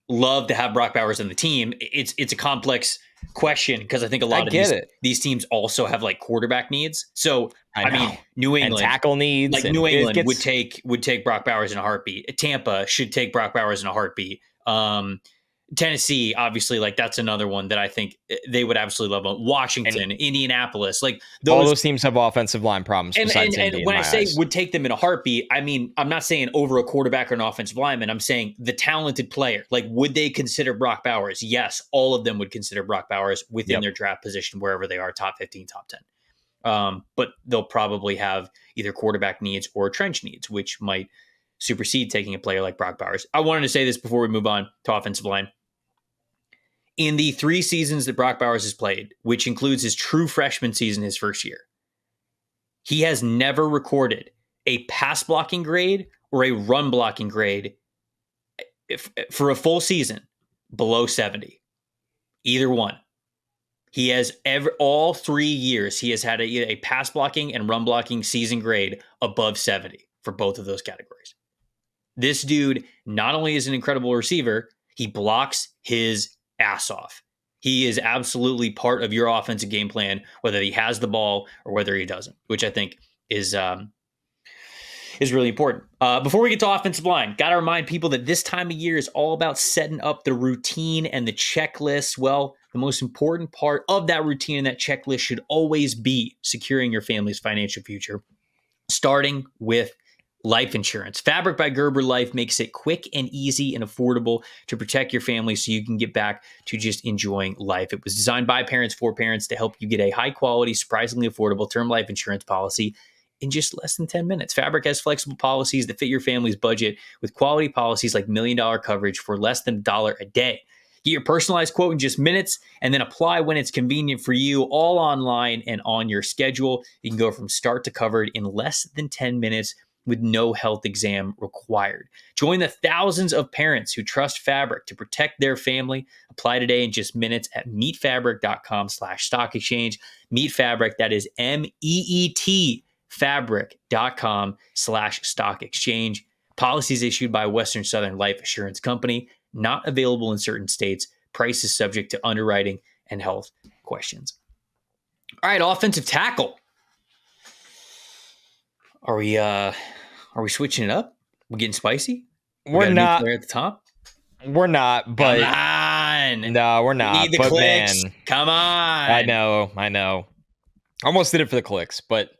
love to have Brock Bowers on the team. It's a complex question because I think a lot of these teams also have like quarterback needs. So I mean, New England and tackle needs, like New England would take Brock Bowers in a heartbeat. Tampa should take Brock Bowers in a heartbeat. Tennessee, obviously, like that's another one that I think they would absolutely love. Washington, Indianapolis, like all those teams have offensive line problems. And when I say would take them in a heartbeat, I mean, I'm not saying over a quarterback or an offensive lineman. I'm saying the talented player. Like, would they consider Brock Bowers? Yes, all of them would consider Brock Bowers within their draft position, wherever they are, top 15, top 10. But they'll probably have either quarterback needs or trench needs, which might supersede taking a player like Brock Bowers. I wanted to say this before we move on to offensive line. In the 3 seasons that Brock Bowers has played, which includes his true freshman season, his first year, he has never recorded a pass blocking grade or a run blocking grade for a full season below 70. Either one. He has all 3 years, he has had a pass blocking and run blocking season grade above 70 for both of those categories. This dude not only is an incredible receiver, he blocks his ass off. He is absolutely part of your offensive game plan, whether he has the ball or whether he doesn't, which I think is really important. Before we get to offensive line, got to remind people that this time of year is all about setting up the routine and the checklist. Well, the most important part of that routine and that checklist should always be securing your family's financial future, starting with life insurance. Fabric by Gerber Life makes it quick and easy and affordable to protect your family so you can get back to just enjoying life. It was designed by parents for parents to help you get a high quality, surprisingly affordable term life insurance policy in just less than 10 minutes. Fabric has flexible policies that fit your family's budget with quality policies like $1 million coverage for less than $1 a day. Get your personalized quote in just minutes and then apply when it's convenient for you, all online and on your schedule. You can go from start to covered in less than 10 minutes with no health exam required. Join the thousands of parents who trust Fabric to protect their family. Apply today in just minutes at meetfabric.com/stock exchange. Meet Fabric, that is MEET fabric.com/stock exchange. Policies issued by Western Southern Life Assurance Company, not available in certain states. Price is subject to underwriting and health questions. All right, offensive tackle. Are we switching it up? We getting spicy? We We're got a new not. player at the top. We're not. But Come on. no, we're We not. need the But clicks. man, Come on. I know. Almost did it for the clicks, but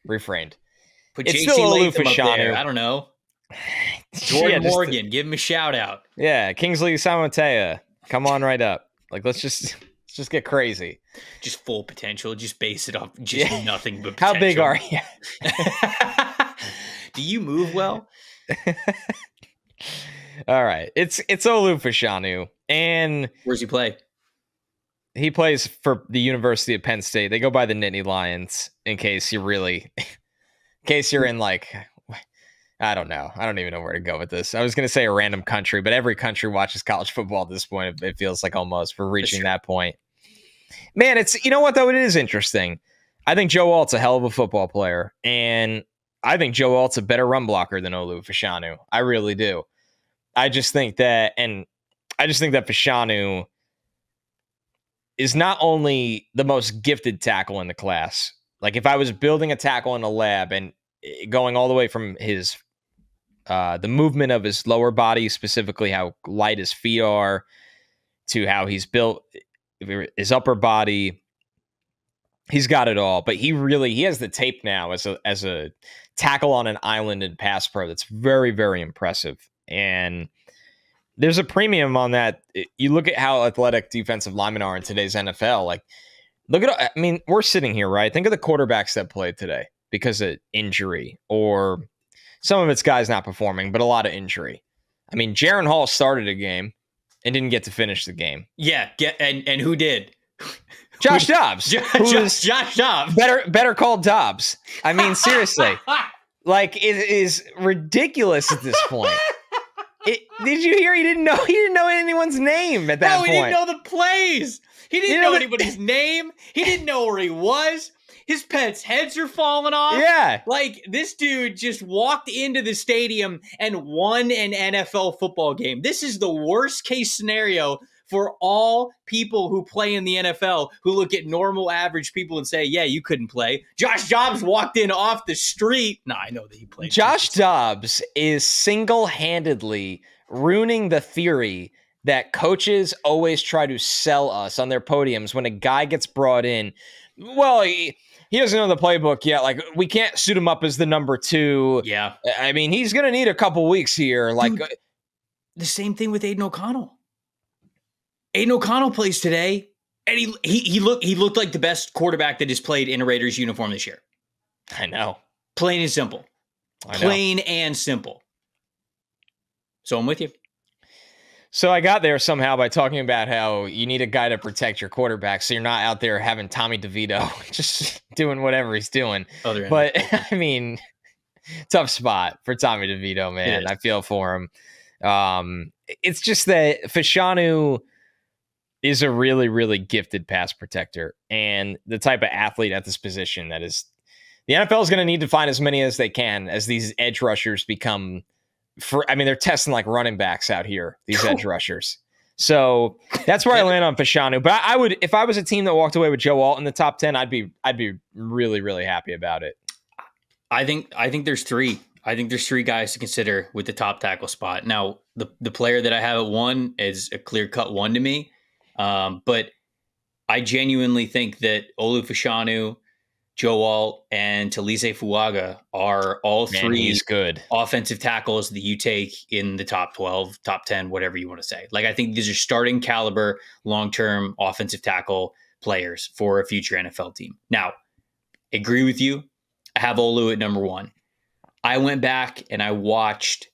refrained. Put It's JC still Olu Latham up there. Fashanu. I don't know. Jordan Morgan, give him a shout out. Yeah, Kingsley Samatea, come on right up. Like let's just get crazy. Just full potential. Just base it off just nothing but potential. How big are you? Do you move well? All right, it's Olu Fashanu, and where's he play? He plays for the University of Penn State. They go by the Nittany Lions. In case you're in like, I don't know. I don't even know where to go with this. I was going to say a random country, but every country watches college football at this point. It feels like almost we're reaching that point. Man, it's, you know what, though? It is interesting. I think Joe Alt's a hell of a football player, and I think Joe Alt's a better run blocker than Olu Fashanu. I really do. I just think that Fashanu is not only the most gifted tackle in the class. Like if I was building a tackle in a lab and going all the way from his the movement of his lower body, specifically how light his feet are, to how he's built his upper body, he's got it all. But he has the tape now as a tackle on an island in pass pro that's very, very impressive. And there's a premium on that. You look at how athletic defensive linemen are in today's NFL. Like, we're sitting here, right? Think of the quarterbacks that played today because of injury, or some of it's guys not performing, but a lot of injury. I mean, Jaron Hall started a game and didn't get to finish the game. Yeah, and who did? Josh Dobbs. Josh Dobbs. Better called Dobbs. I mean, seriously. Like, it is ridiculous at this point. Did you hear? He didn't know anyone's name at that point. No, he didn't know the plays. He didn't know anybody's name. He didn't know where he was. His pets' heads are falling off. Yeah. Like, this dude just walked into the stadium and won an NFL football game. This is the worst case scenario for all people who play in the NFL, who look at normal average people and say, yeah, you couldn't play. Josh Dobbs walked in off the street. No, I know that he played. Josh Dobbs is single-handedly ruining the theory that coaches always try to sell us on their podiums when a guy gets brought in. Well, he doesn't know the playbook yet. Like, we can't suit him up as the number 2. Yeah. I mean, he's going to need a couple weeks here. Like, dude, the same thing with Aiden O'Connell. Aiden O'Connell plays today, and he looked like the best quarterback that has played in a Raiders uniform this year. I know. Plain and simple. Plain and simple. So I'm with you. So I got there somehow by talking about how you need a guy to protect your quarterback, so you're not out there having Tommy DeVito just doing whatever he's doing. But, I mean, tough spot for Tommy DeVito, man. I feel for him. It's just that Fashanu is a really, really gifted pass protector, and the type of athlete at this position that is, the NFL is going to need to find as many as they can as these edge rushers become. They're testing like running backs out here, these edge rushers. So that's where I land on Fashanu. But I would, if I was a team that walked away with Joe Alt in the top 10, I'd be really, really happy about it. I think there's 3. I think there's 3 guys to consider with the top tackle spot. Now, the player that I have at 1 is a clear-cut 1 to me. But I genuinely think that Olu Fashanu, Joe Alt, and Talise Fuaga are all 3 good offensive tackles that you take in the top 12, top 10, whatever you want to say. Like, I think these are starting caliber, long-term offensive tackle players for a future NFL team. Now, agree with you. I have Olu at number 1. I went back and I watched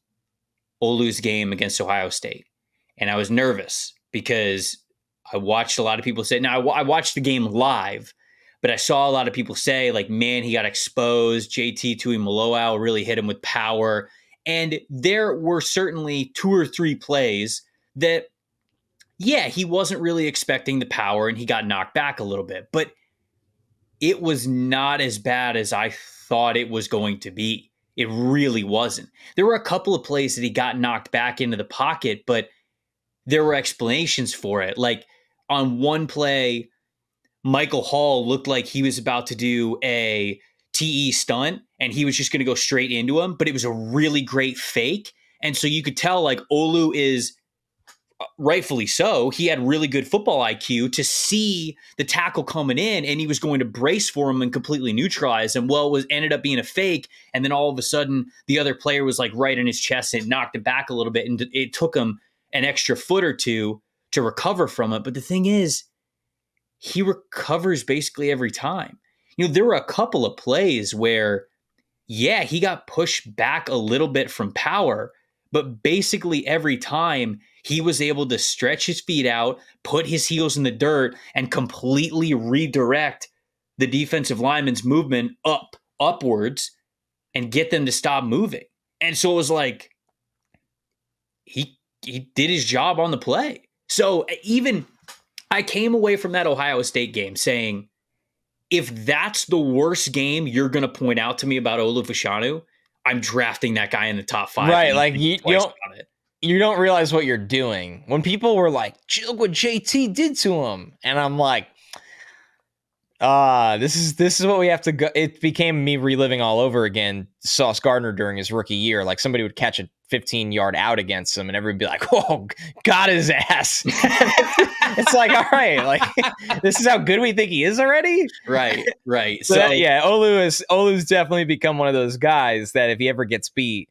Olu's game against Ohio State, and I was nervous because I watched a lot of people say, now I watched the game live, but I saw a lot of people say, like, man, he got exposed. JT Tuimoloau really hit him with power. And there were certainly 2 or 3 plays that, yeah, he wasn't really expecting the power and he got knocked back a little bit. But it was not as bad as I thought it was going to be. It really wasn't. There were a couple of plays that he got knocked back into the pocket, but there were explanations for it. Like, on one play, Michael Hall looked like he was about to do a TE stunt, and he was just going to go straight into him, but it was a really great fake. And so you could tell like Olu is rightfully so. He had really good football IQ to see the tackle coming in, and he was going to brace for him and completely neutralize him. Well, it was ended up being a fake. And then all of a sudden the other player was like right in his chest and knocked it back a little bit. And it took him an extra foot or two to recover from it. But the thing is, he recovers basically every time. There were a couple of plays where, yeah, he got pushed back a little bit from power, but basically every time he was able to stretch his feet out, put his heels in the dirt, and completely redirect the defensive lineman's movement upwards and get them to stop moving. And so it was like he did his job on the play. So even I came away from that Ohio State game saying, if that's the worst game you're going to point out to me about Olu Fashanu, I'm drafting that guy in the top 5. Right, like you don't realize what you're doing. When people were like, look what JT did to him. And I'm like, this is what we have to go. It became me reliving all over again Sauce Gardner during his rookie year. Like somebody would catch a 15-yard out against him and everybody would be like, oh, got his ass. It's like, all right, like this is how good we think he is already. Right. So yeah, Olu's definitely become one of those guys that if he ever gets beat,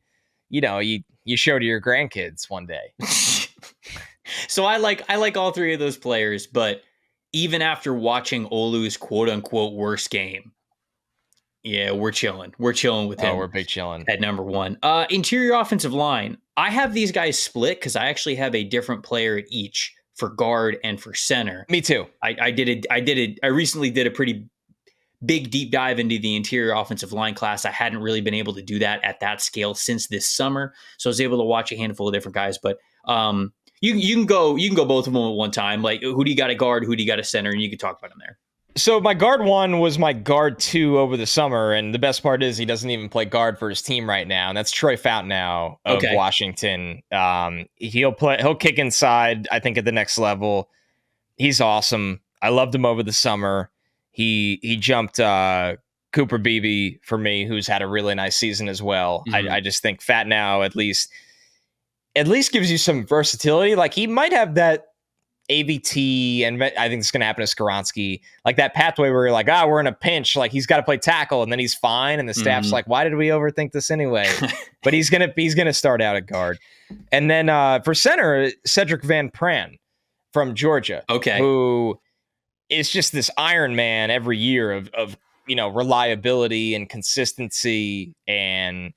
you show to your grandkids one day. So I like all three of those players, but even after watching Olu's quote unquote worst game, yeah, we're chilling. We're chilling with him. Oh, we're big chilling at number 1. Interior offensive line. I have these guys split because I actually have a different player at each for guard and for center. Me too. I recently did a pretty big deep dive into the interior offensive line class. I hadn't really been able to do that at that scale since this summer, so I was able to watch a handful of different guys. But you can go both of them at one time. Like, who do you got at guard? Who do you got at center? And you can talk about them there. So my guard 1 was my guard 2 over the summer, and the best part is he doesn't even play guard for his team right now, and that's Troy Fountain of Washington. He'll kick inside, I think, at the next level. He's awesome. I loved him over the summer. He jumped Cooper Beebe for me, who's had a really nice season as well. Mm-hmm. I just think Fountain at least gives you some versatility. Like he might have that AVT, and I think it's going to happen to Skoronski, like that pathway where you're like, we're in a pinch, like he's got to play tackle, and then he's fine, and the staff's like, why did we overthink this anyway? But he's gonna start out at guard, and then for center, Cedric Van Pran from Georgia, who is just this Iron Man every year of reliability and consistency. And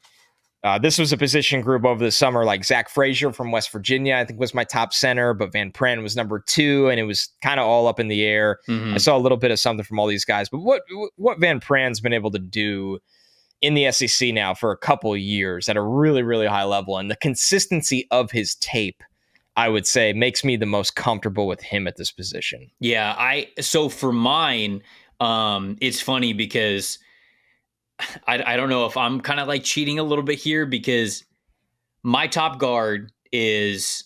this was a position group over the summer, like Zach Frazier from West Virginia, I think was my top center, but Van Pran was number 2, and it was kind of all up in the air. I saw a little bit of something from all these guys, but what Van Pran's been able to do in the SEC now for a couple of years at a really, really high level, and the consistency of his tape, I would say, makes me the most comfortable with him at this position. Yeah, so for mine, it's funny because I don't know if I'm kind of like cheating a little bit here, because my top guard is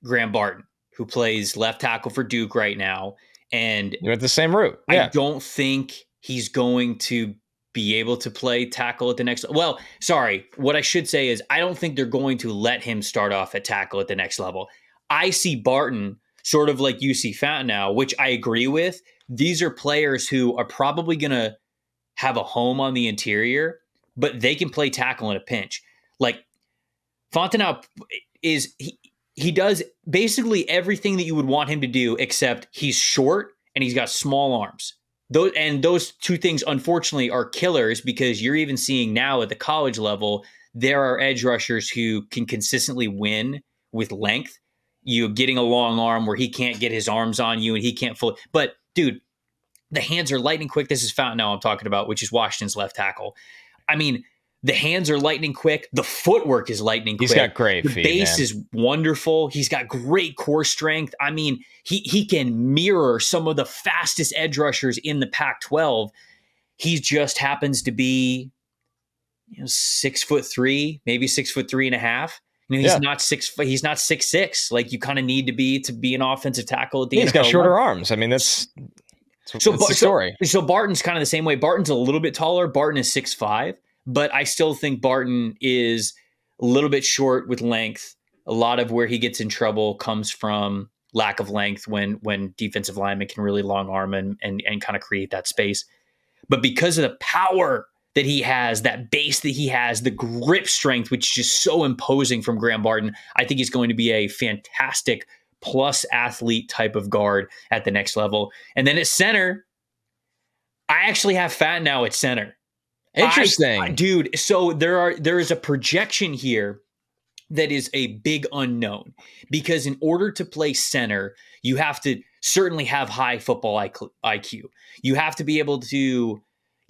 Graham Barton, who plays left tackle for Duke right now. And you went the same route. Yeah. I don't think he's going to be able to play tackle at the next. Well, sorry. What I should say is I don't think they're going to let him start off at tackle at the next level. I see Barton sort of like you see Fountain now, which I agree with. These are players who are probably going to have a home on the interior, but they can play tackle in a pinch. Like Fontenot is, he does basically everything that you would want him to do, except he's short and he's got small arms. Those two things, unfortunately, are killers, because you're even seeing now at the college level, there are edge rushers who can consistently win with length. You getting a long arm where he can't get his arms on you and he can't fully. But dude, the hands are lightning quick. This is Fountain now I'm talking about, which is Washington's left tackle. I mean, the hands are lightning quick. The footwork is lightning quick. He's got great feet. The base is wonderful. He's got great core strength. I mean, he can mirror some of the fastest edge rushers in the Pac-12. He just happens to be 6'3", maybe 6'3.5". He's not 6'. He's not 6'6". Like you kind of need to be an offensive tackle at the NFL. He's got shorter arms. I mean, that's the story. So Barton's kind of the same way. Barton's a little bit taller. Barton is 6'5", but I still think Barton is a little bit short with length. A lot of where he gets in trouble comes from lack of length when defensive linemen can really long arm and kind of create that space. But because of the power that he has, that base that he has, the grip strength, which is just so imposing from Graham Barton, I think he's going to be a fantastic plus athlete type of guard at the next level. And then at center, I actually have Fat now at center. Interesting. Dude, so there is a projection here that is a big unknown, because in order to play center, you have to certainly have high football IQ. You have to be able to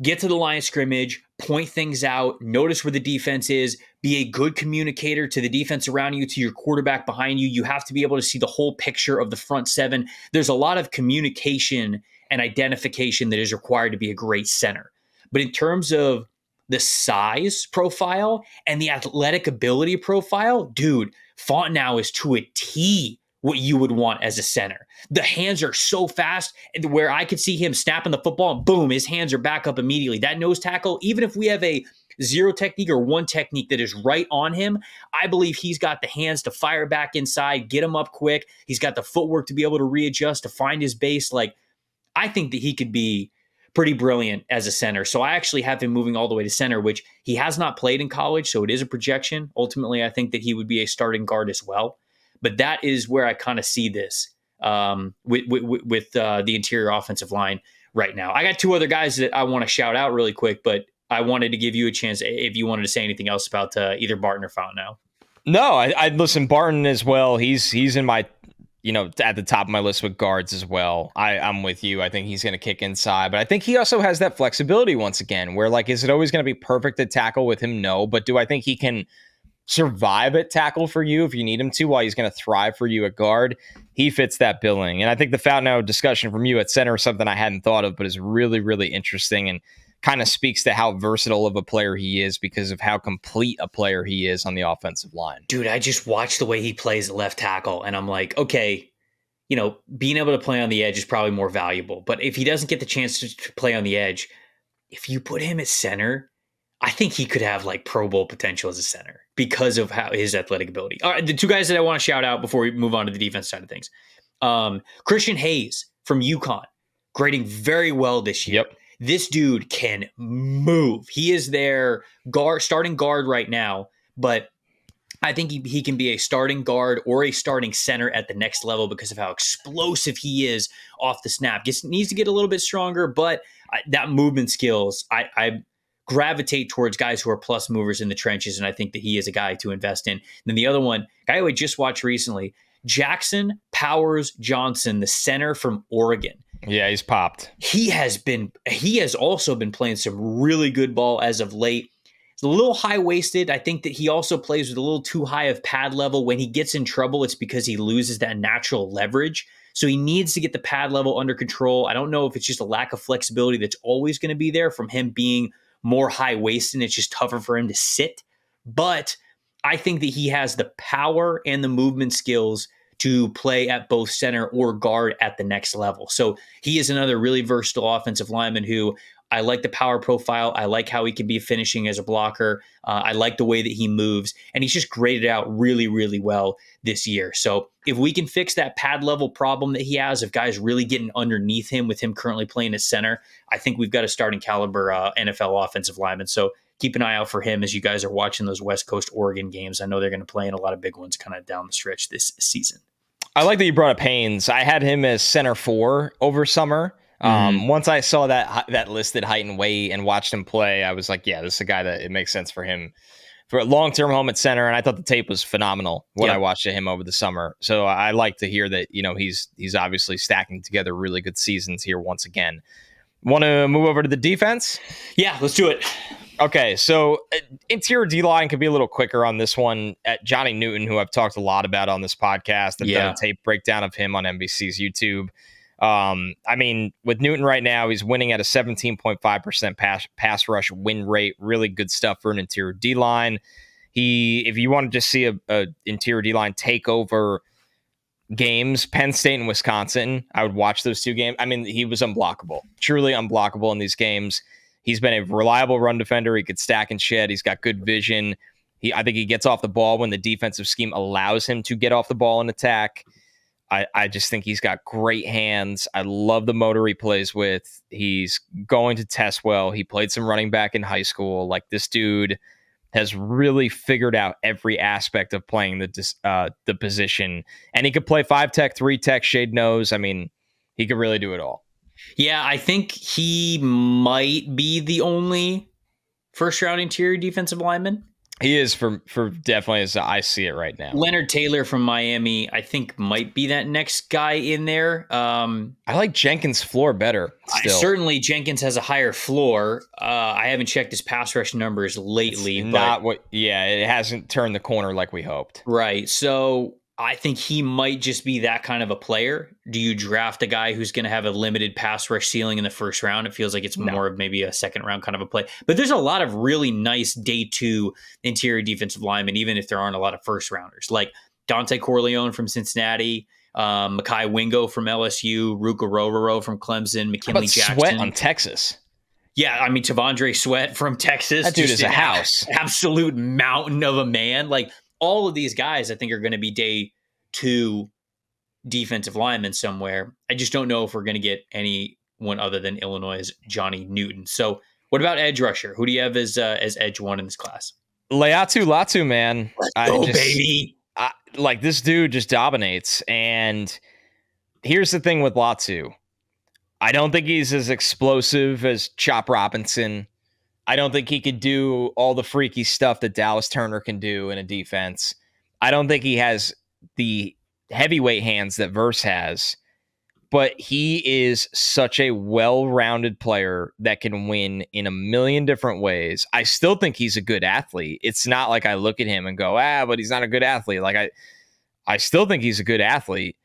get to the line of scrimmage, point things out, notice where the defense is, be a good communicator to the defense around you, to your quarterback behind you. You have to be able to see the whole picture of the front seven. There's a lot of communication and identification that is required to be a great center. But in terms of the size profile and the athletic ability profile, dude, Fontenot is to a T what you would want as a center. The hands are so fast where I could see him snapping the football and boom, his hands are back up immediately. That nose tackle, even if we have a zero technique or one technique that is right on him, I believe he's got the hands to fire back inside, get him up quick. He's got the footwork to be able to readjust, to find his base. Like, I think that he could be pretty brilliant as a center. So I actually have him moving all the way to center, which he has not played in college, so it is a projection. Ultimately, I think that he would be a starting guard as well. But that is where I kind of see this with the interior offensive line right now. I got two other guys that I want to shout out really quick, but I wanted to give you a chance if you wanted to say anything else about either Barton or Fontenot. No, I listen, Barton as well. He's in my, at the top of my list with guards as well. I'm with you. I think he's going to kick inside, but I think he also has that flexibility once again, where like, is it always going to be perfect at tackle with him? No, but do I think he can survive at tackle for you if you need him to, while he's going to thrive for you at guard? He fits that billing. And I think the Fontenot discussion from you at center is something I hadn't thought of, but is really, really interesting and kind of speaks to how versatile of a player he is because of how complete a player he is on the offensive line. Dude, I just watched the way he plays at left tackle, and I'm like, okay, being able to play on the edge is probably more valuable. But if he doesn't get the chance to play on the edge, if you put him at center, I think he could have like Pro Bowl potential as a center because of how his athletic ability. All right, the two guys that I want to shout out before we move on to the defense side of things. Christian Hayes from UConn, grading very well this year. Yep. This dude can move. He is their starting guard right now, but I think he can be a starting guard or a starting center at the next level because of how explosive he is off the snap. Needs to get a little bit stronger, but that movement skills, I gravitate towards guys who are plus movers in the trenches, and I think that he is a guy to invest in. And then the other one, guy who I just watched recently, Jackson Powers Johnson, the center from Oregon. Yeah, he's popped. He has also been playing some really good ball as of late. He's a little high-waisted. I think that he also plays with a little too high of pad level. When he gets in trouble, it's because he loses that natural leverage. So he needs to get the pad level under control. I don't know if it's just a lack of flexibility that's always going to be there from him being more high-waisted. It's just tougher for him to sit. But I think that he has the power and the movement skills to play at both center or guard at the next level. So he is another really versatile offensive lineman who I like the power profile. I like how he can be finishing as a blocker. I like the way that he moves, and he's just graded out really, really well this year. So if we can fix that pad level problem that he has of guys really getting underneath him with him currently playing as center, I think we've got a starting caliber NFL offensive lineman. So keep an eye out for him as you guys are watching those West Coast Oregon games. I know they're going to play in a lot of big ones kind of down the stretch this season. I like that you brought up Haynes. I had him as center 4 over summer. Once I saw that listed height and weight and watched him play, I was like, yeah, this is a guy that it makes sense for him for a long-term home at center. And I thought the tape was phenomenal when I watched him over the summer. So I like to hear that, he's obviously stacking together really good seasons here once again. Want to move over to the defense? Yeah, let's do it. Okay, so interior D-line could be a little quicker on this one. At Johnny Newton, who I've talked a lot about on this podcast, I've done a tape breakdown of him on NBC's YouTube. I mean, with Newton right now, he's winning at a 17.5% pass rush win rate. Really good stuff for an interior D-line. If you want to just see a interior D-line take over games, Penn State and Wisconsin, I would watch those two games. I mean, he was unblockable, truly unblockable in these games. He's been a reliable run defender. He could stack and shed. He's got good vision. I think he gets off the ball when the defensive scheme allows him to get off the ball and attack. I just think he's got great hands. I love the motor he plays with. He's going to test well. He played some running back in high school. Like, this dude has really figured out every aspect of playing the position. And he could play 5-tech, 3-tech, shade nose. I mean, he could really do it all. Yeah, I think he might be the only first-round interior defensive lineman. He is for definitely as I see it right now. Leonard Taylor from Miami, I think, might be that next guy in there. I like Jenkins' floor better. Certainly, Jenkins has a higher floor. I haven't checked his pass rush numbers lately. It hasn't turned the corner like we hoped. Right. So I think he might just be that kind of a player. Do you draft a guy who's going to have a limited pass rush ceiling in the first round? It feels like it's more of maybe a second round kind of a play. But there's a lot of really nice day 2 interior defensive linemen, even if there aren't a lot of first rounders, like Dante Corleone from Cincinnati, Mekhi Wingo from LSU, Ruka Rororo from Clemson, McKinley Jackson. Sweat on Texas. Yeah, I mean, Tavondre Sweat from Texas. That dude is a house. Absolute mountain of a man. Like, all of these guys, I think, are going to be day 2 defensive linemen somewhere. I just don't know if we're going to get anyone other than Illinois' Johnny Newton. So what about edge rusher? Who do you have as edge 1 in this class? Latu, man. Let's go, baby. Like, this dude just dominates. And here's the thing with Latu. I don't think he's as explosive as Chop Robinson. I don't think he could do all the freaky stuff that Dallas Turner can do in a defense. I don't think he has the heavyweight hands that Verse has, but he is such a well-rounded player that can win in a million different ways. I still think he's a good athlete. It's not like I look at him and go, but he's not a good athlete. Like, I still think he's a good athlete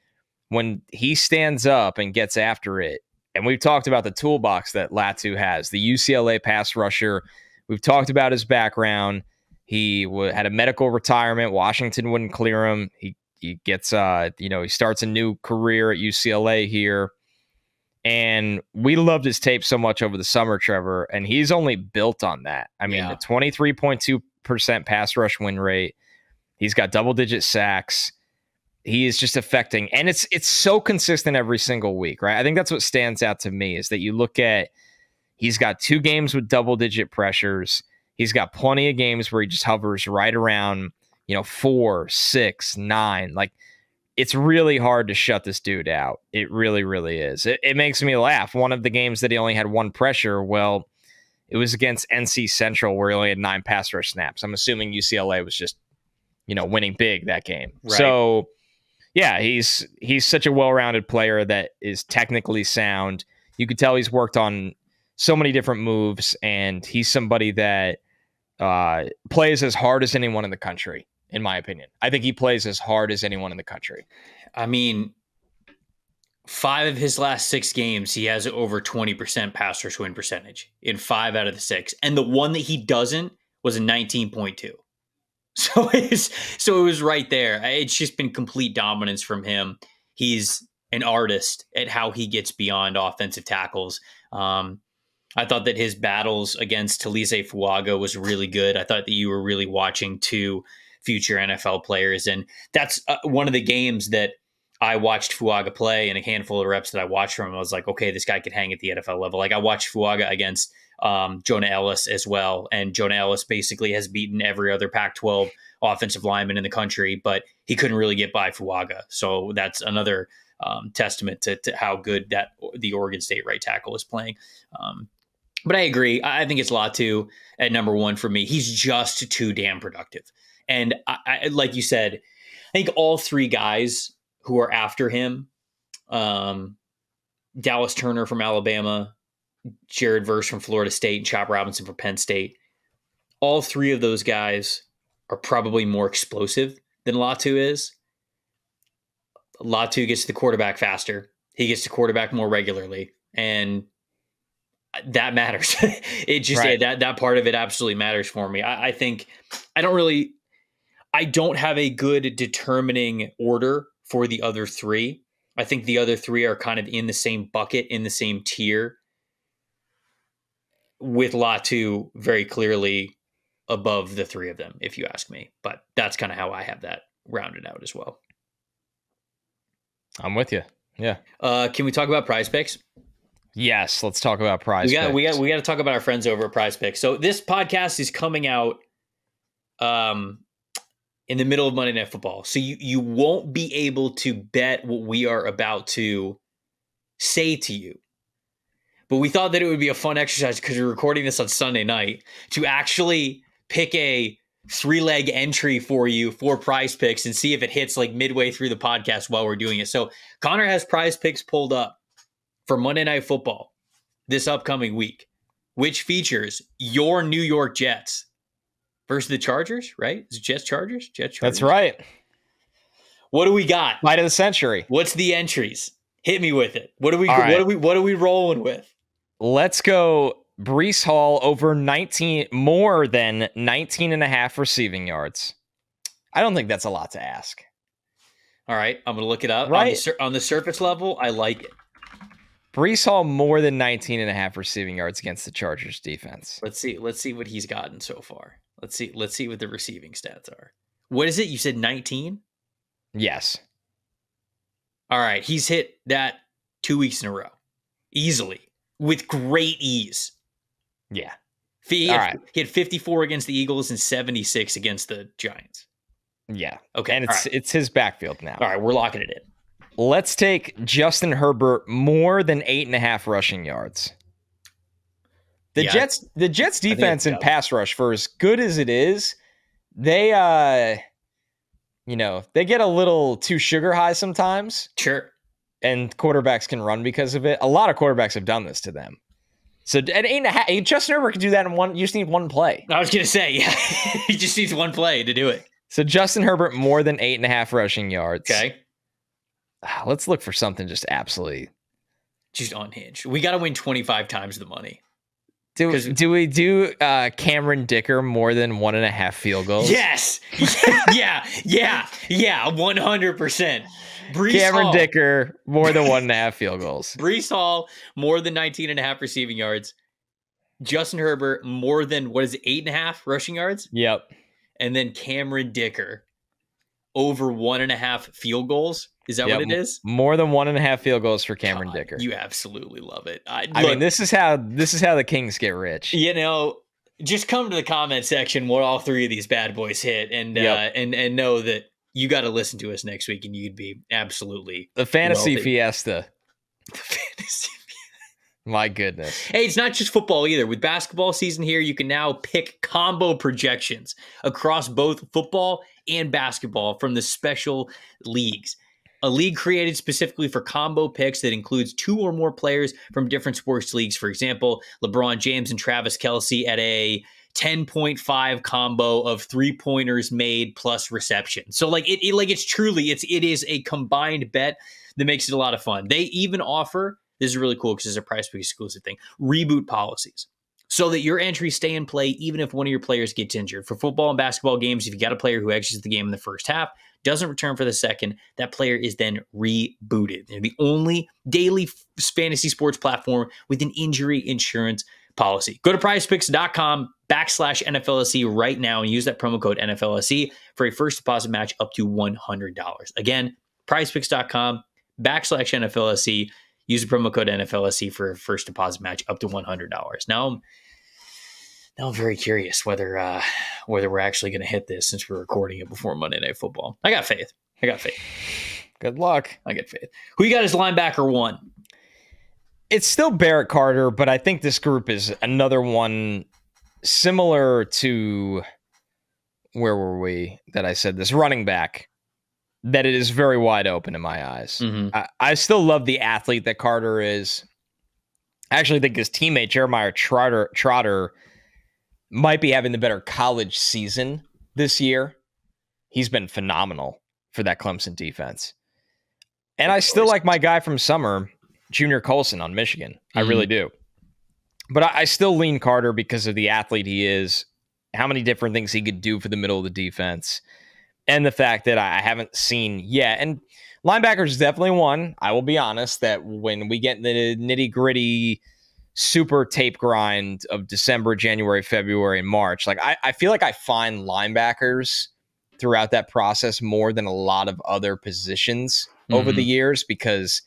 when he stands up and gets after it. And we've talked about the toolbox that Latu has, the UCLA pass rusher. We've talked about his background. He had a medical retirement. Washington wouldn't clear him. He gets, he starts a new career at UCLA here. And we loved his tape so much over the summer, Trevor, and he's only built on that. I mean, the 23.2% pass rush win rate. He's got double-digit sacks. He is just affecting, and it's so consistent every single week, right? I think that's what stands out to me is that you look at, he's got 2 games with double-digit pressures. He's got plenty of games where he just hovers right around, 4, 6, 9. Like, it's really hard to shut this dude out. It really, really is. It makes me laugh. One of the games that he only had 1 pressure, well, it was against NC Central where he only had 9 pass rush snaps. I'm assuming UCLA was just, winning big that game. Right. So, yeah, he's such a well-rounded player that is technically sound. You could tell he's worked on so many different moves, and he's somebody that plays as hard as anyone in the country, in my opinion. I think he plays as hard as anyone in the country. I mean, 5 of his last 6 games, he has over 20% pass rush win percentage in 5 out of the 6. And the one that he doesn't was a 19.2. So it was right there. It's just been complete dominance from him. He's an artist at how he gets beyond offensive tackles. I thought that his battles against Talise Fuaga was really good. I thought that you were really watching 2 future NFL players. And that's one of the games that I watched Fuaga play, and a handful of reps that I watched from him. I was like, okay, this guy could hang at the NFL level. Like, I watched Fuaga against Jonah Ellis as well. And Jonah Ellis basically has beaten every other Pac-12 offensive lineman in the country, but he couldn't really get by Fuaga. So that's another testament to how good the Oregon State right tackle is playing. But I agree. I think it's Latu at number 1 for me. He's just too damn productive. And I like you said, I think all 3 guys who are after him, Dallas Turner from Alabama, Jared Verse from Florida State, and Chop Robinson from Penn State, all 3 of those guys are probably more explosive than Latu is. Latu gets to the quarterback faster. He gets to quarterback more regularly. And that matters. It just, right. that part of it absolutely matters for me. I think I don't have a good determining order for the other 3. I think the other 3 are kind of in the same bucket, in the same tier. with Latu very clearly above the three of them, if you ask me. But that's kind of how I have that rounded out as well. I'm with you. Yeah. Can we talk about Prize Picks? Yes, let's talk about Prize Picks. We got to talk about our friends over at Prize Picks. So this podcast is coming out in the middle of Monday Night Football. So you won't be able to bet what we are about to say to you. But we thought that it would be a fun exercise because we're recording this on Sunday night to actually pick a 3-leg entry for you for Prize Picks and see if it hits like midway through the podcast while we're doing it. So Connor has Prize Picks pulled up for Monday Night Football this upcoming week, which features your New York Jets versus the Chargers, right? Is it Jets Chargers? Jets Chargers. That's right. What do we got? Fight of the century. What's the entries? Hit me with it. What are we rolling with? Let's go Breece Hall over more than 19 and a half receiving yards. I don't think that's a lot to ask. All right, I'm going to look it up. Right. On the surface level, I like it. Breece Hall more than 19 and a half receiving yards against the Chargers defense. Let's see what he's gotten so far. Let's see what the receiving stats are. What is it? You said 19? Yes. All right, he's hit that 2 weeks in a row. Easily. With great ease. Yeah. He had 54 against the Eagles and 76 against the Giants. Yeah. Okay. And it's his backfield now. All right, we're locking it in. Let's take Justin Herbert more than 8.5 rushing yards. The Jets defense and pass rush, for as good as it is, they they get a little too sugar high sometimes. Sure. And quarterbacks can run because of it. A lot of quarterbacks have done this to them. So at 8.5, Justin Herbert can do that in one. You just need one play. I was going to say, yeah, he just needs one play to do it. So Justin Herbert more than 8.5 rushing yards. Okay. Let's look for something just absolutely. Just unhinged. We got to win 25 times the money. Do we do Cameron Dicker more than 1.5 field goals? Yes. Yeah. 100%. Cameron Dicker more than 1.5 field goals. Breece Hall more than 19.5 receiving yards. Justin Herbert more than 8.5 rushing yards? Yep. And then Cameron Dicker over 1.5 field goals. Is that what it is? More than 1.5 field goals for Cameron Dicker. You absolutely love it. I mean, this is how the Kings get rich. Just come to the comment section where all three of these bad boys hit, and know that you got to listen to us next week, and you'd be absolutely the fantasy fiesta. The fantasy. My goodness. Hey, it's not just football either. With basketball season here, you can now pick combo projections across both football and basketball from the special leagues. A league created specifically for combo picks that includes 2 or more players from different sports leagues. For example, LeBron James and Travis Kelce at a 10.5 combo of 3-pointers made plus reception. So it is a combined bet that makes it a lot of fun. They even offer, this is really cool because it's a Prize Pick exclusive thing, reboot policies, so that your entries stay in play even if one of your players gets injured. For football and basketball games, if you got a player who exits the game in the first half, doesn't return for the second, that player is then rebooted. They're the only daily fantasy sports platform with an injury insurance policy. Go to prizepicks.com/NFLSC right now and use that promo code NFLSC for a first deposit match up to $100. Again, prizepicks.com/NFLSC. Use the promo code NFLSC for a first deposit match up to $100. Now I'm very curious whether we're actually going to hit this since we're recording it before Monday Night Football. I got faith. Good luck. I got faith. Who you got as linebacker 1? It's still Barrett Carter, but I think this group is another one similar to, where were we that I said this, running back, that it is very wide open in my eyes. Mm-hmm. I still love the athlete that Carter is. I actually think his teammate Jeremiah Trotter might be having the better college season this year. He's been phenomenal for that Clemson defense. And I still like my guy from summer, Junior Colson on Michigan. Mm-hmm. I really do. But I still lean Carter because of the athlete he is, how many different things he could do for the middle of the defense, and the fact that I haven't seen yet. And linebackers is definitely one. I will be honest that when we get in the nitty-gritty super tape grind of December, January, February, and March. Like I feel like I find linebackers throughout that process more than a lot of other positions over the years, because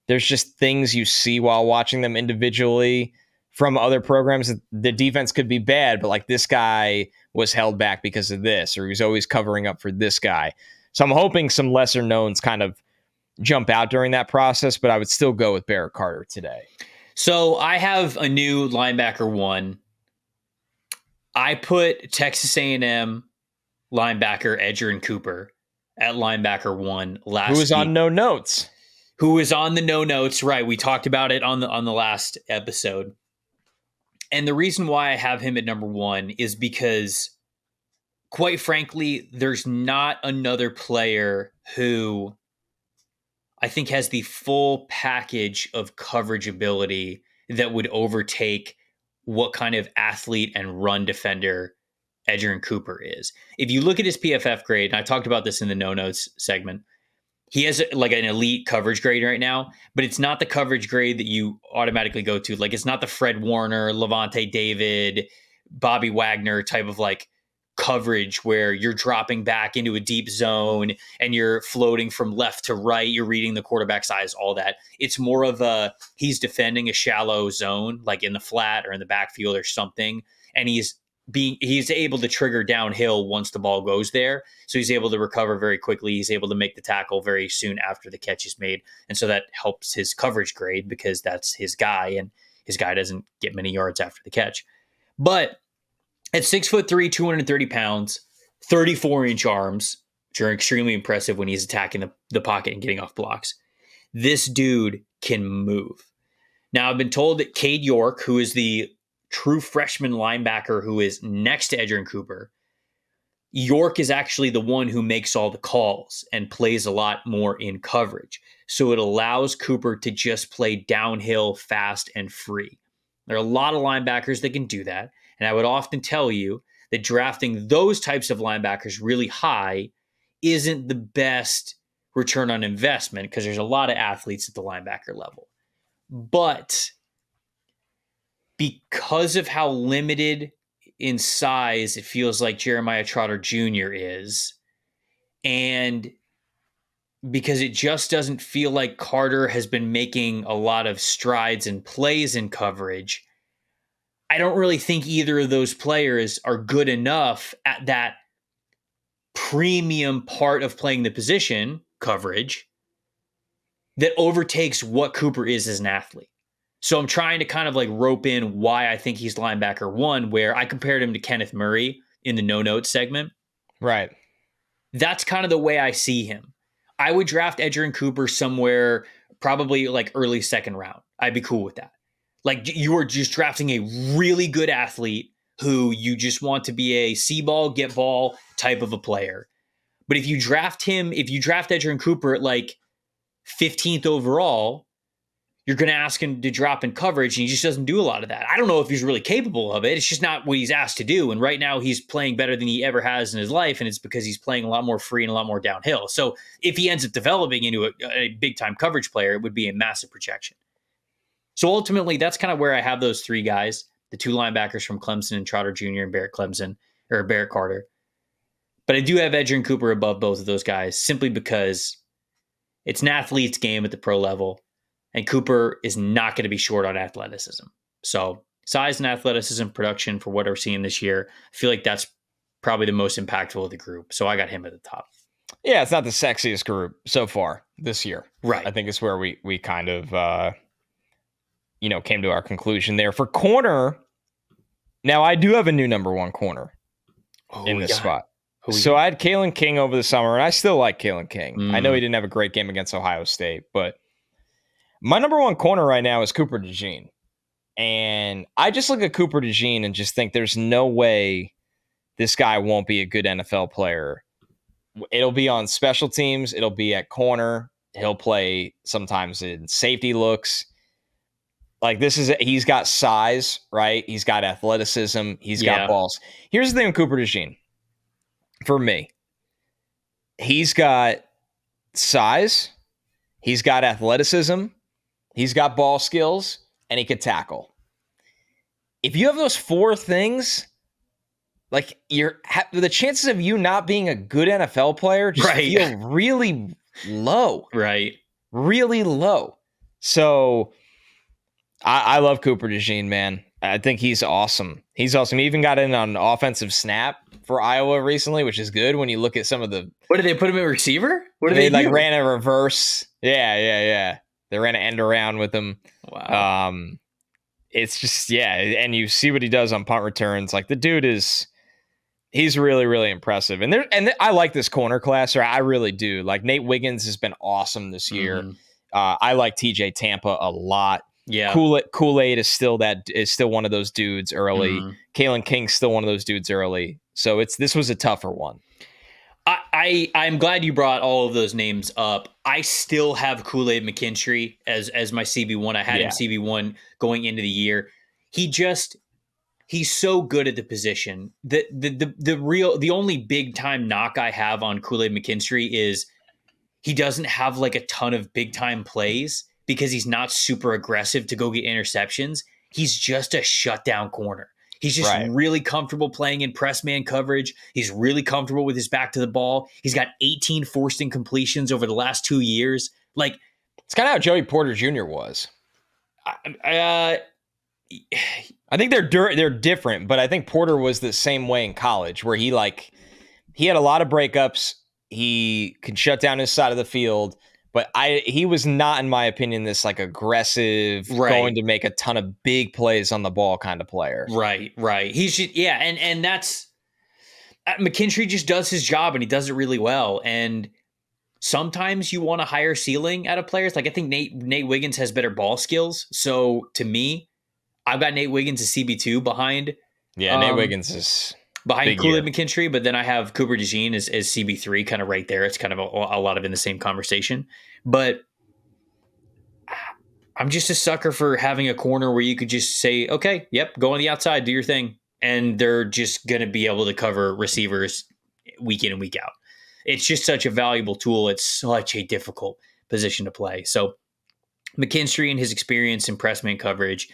there's just things you see while watching them individually from other programs. The defense could be bad, but like this guy was held back because of this, or he was always covering up for this guy. So I'm hoping some lesser knowns kind of jump out during that process, but I would still go with Barrett Carter today. So I have a new linebacker one. I put Texas A&M linebacker Edgerrin Cooper at linebacker 1 last week. Who was on no notes. Who is on the no notes, right? We talked about it on the last episode. And the reason why I have him at number 1 is because, quite frankly, there's not another player who I think has the full package of coverage ability that would overtake what kind of athlete and run defender Edgerrin Cooper is. If you look at his PFF grade, and I talked about this in the no notes segment, he has like an elite coverage grade right now, but it's not the coverage grade that you automatically go to. Like, it's not the Fred Warner, Levante David, Bobby Wagner type of like coverage where you're dropping back into a deep zone and you're floating from left to right. You're reading the quarterback's eyes, all that. It's more of he's defending a shallow zone, like in the flat or in the backfield or something. And he's able to trigger downhill once the ball goes there. So he's able to recover very quickly. He's able to make the tackle very soon after the catch is made. And so that helps his coverage grade because that's his guy, and his guy doesn't get many yards after the catch. But at 6'3", 230 pounds, 34-inch arms, which are extremely impressive when he's attacking the pocket and getting off blocks, this dude can move. Now, I've been told that Cade York, who is the true freshman linebacker who is next to Edgerrin Cooper, York is actually the one who makes all the calls and plays a lot more in coverage. So it allows Cooper to just play downhill, fast, and free. There are a lot of linebackers that can do that. And I would often tell you that drafting those types of linebackers really high isn't the best return on investment because there's a lot of athletes at the linebacker level. But because of how limited in size it feels like Jeremiah Trotter Jr. is, and because it just doesn't feel like Carter has been making a lot of strides and plays in coverage, I don't really think either of those players are good enough at that premium part of playing the position, coverage, that overtakes what Cooper is as an athlete. So I'm trying to kind of like rope in why I think he's linebacker 1, where I compared him to Kenneth Murray in the no notes segment. Right. That's kind of the way I see him. I would draft Edgerrin Cooper somewhere probably like early second round. I'd be cool with that. Like, you are just drafting a really good athlete who you just want to be a see ball, get ball type of a player. But if you draft Edgerrin Cooper at like 15th overall, you're going to ask him to drop in coverage, and he just doesn't do a lot of that. I don't know if he's really capable of it. It's just not what he's asked to do. And right now he's playing better than he ever has in his life, and it's because he's playing a lot more free and a lot more downhill. So if he ends up developing into a big-time coverage player, it would be a massive projection. So ultimately, that's kind of where I have those three guys, the two linebackers from Clemson and Trotter Jr. and Barrett Carter. But I do have Edgerrin Cooper above both of those guys simply because it's an athlete's game at the pro level, and Cooper is not going to be short on athleticism. So size and athleticism production for what we're seeing this year, I feel like that's probably the most impactful of the group. So I got him at the top. Yeah, it's not the sexiest group so far this year. Right. I think it's where we kind of came to our conclusion there. For corner, now I do have a new number 1 corner in this spot. So I had Kalen King over the summer, and I still like Kalen King. I know he didn't have a great game against Ohio State, but my number 1 corner right now is Cooper DeJean. And I just look at Cooper DeJean and just think there's no way this guy won't be a good NFL player. It'll be on special teams. It'll be at corner. He'll play sometimes in safety looks. Like, he's got size, right? He's got athleticism. He's got balls. Here's the thing with Cooper DeJean. For me, he's got size. He's got athleticism. He's got ball skills, and he could tackle. if you have those 4 things, like the chances of you not being a good NFL player just feel really low. Right. Really low. So I love Cooper DeJean, man. I think he's awesome. He's awesome. He even got in on offensive snap for Iowa recently, which is good when you look at some of the... What did they put him at receiver? What did they do? Ran a reverse. Yeah. They ran an end around with him. Wow. It's just, and you see what he does on punt returns. Like, the dude he's really, really impressive. And I like this corner class, or I really do. Like, Nate Wiggins has been awesome this year. Mm-hmm. I like TJ Tampa a lot. Yeah. Kool-Aid is still one of those dudes early. Mm-hmm. Kalen King's still one of those dudes early. So this was a tougher one. I'm glad you brought all of those names up. I still have Kool-Aid McKinstry as my CB1. I had him CB1 going into the year. He's so good at the position. The only big time knock I have on Kool-Aid McKinstry is he doesn't have like a ton of big time plays because he's not super aggressive to go get interceptions. He's just a shutdown corner. He's just really comfortable playing in press man coverage. He's really comfortable with his back to the ball. He's got 18 forced incompletions over the last 2 years. Like, it's kind of how Joey Porter Jr. was. I think they're different, but I think Porter was the same way in college, where he had a lot of breakups. He could shut down his side of the field, but he was not, in my opinion, this like aggressive, going to make a ton of big plays on the ball kind of player. Right. He's just, and that's McKinstry just does his job, and he does it really well. And sometimes you want a higher ceiling out of players. Like, I think Nate Wiggins has better ball skills. So to me, I've got Nate Wiggins as CB2 behind. Yeah, Nate Wiggins is behind Kool-Aid McKinstry, but then I have Cooper DeJean as CB3 kind of right there. It's kind of a lot of in the same conversation. But I'm just a sucker for having a corner where you could just say, okay, yep, go on the outside, do your thing. And they're just going to be able to cover receivers week in and week out. It's just such a valuable tool. It's such a difficult position to play. So McKinstry and his experience in press man coverage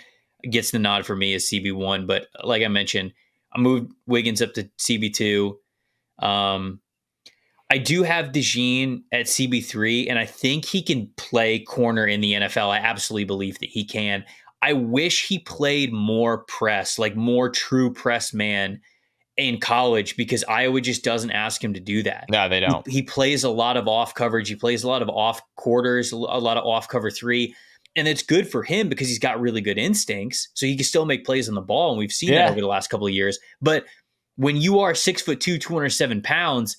gets the nod for me as CB1. But like I mentioned, I moved Wiggins up to CB2. I do have DeJean at CB3, and I think he can play corner in the NFL. I absolutely believe that he can. I wish he played more press, like more true press man in college, because Iowa just doesn't ask him to do that. No, they don't. He plays a lot of off coverage. He plays a lot of off quarters, a lot of off cover 3. And it's good for him because he's got really good instincts. So he can still make plays on the ball. And we've seen that over the last couple of years. But when you are 6'2", 207 pounds,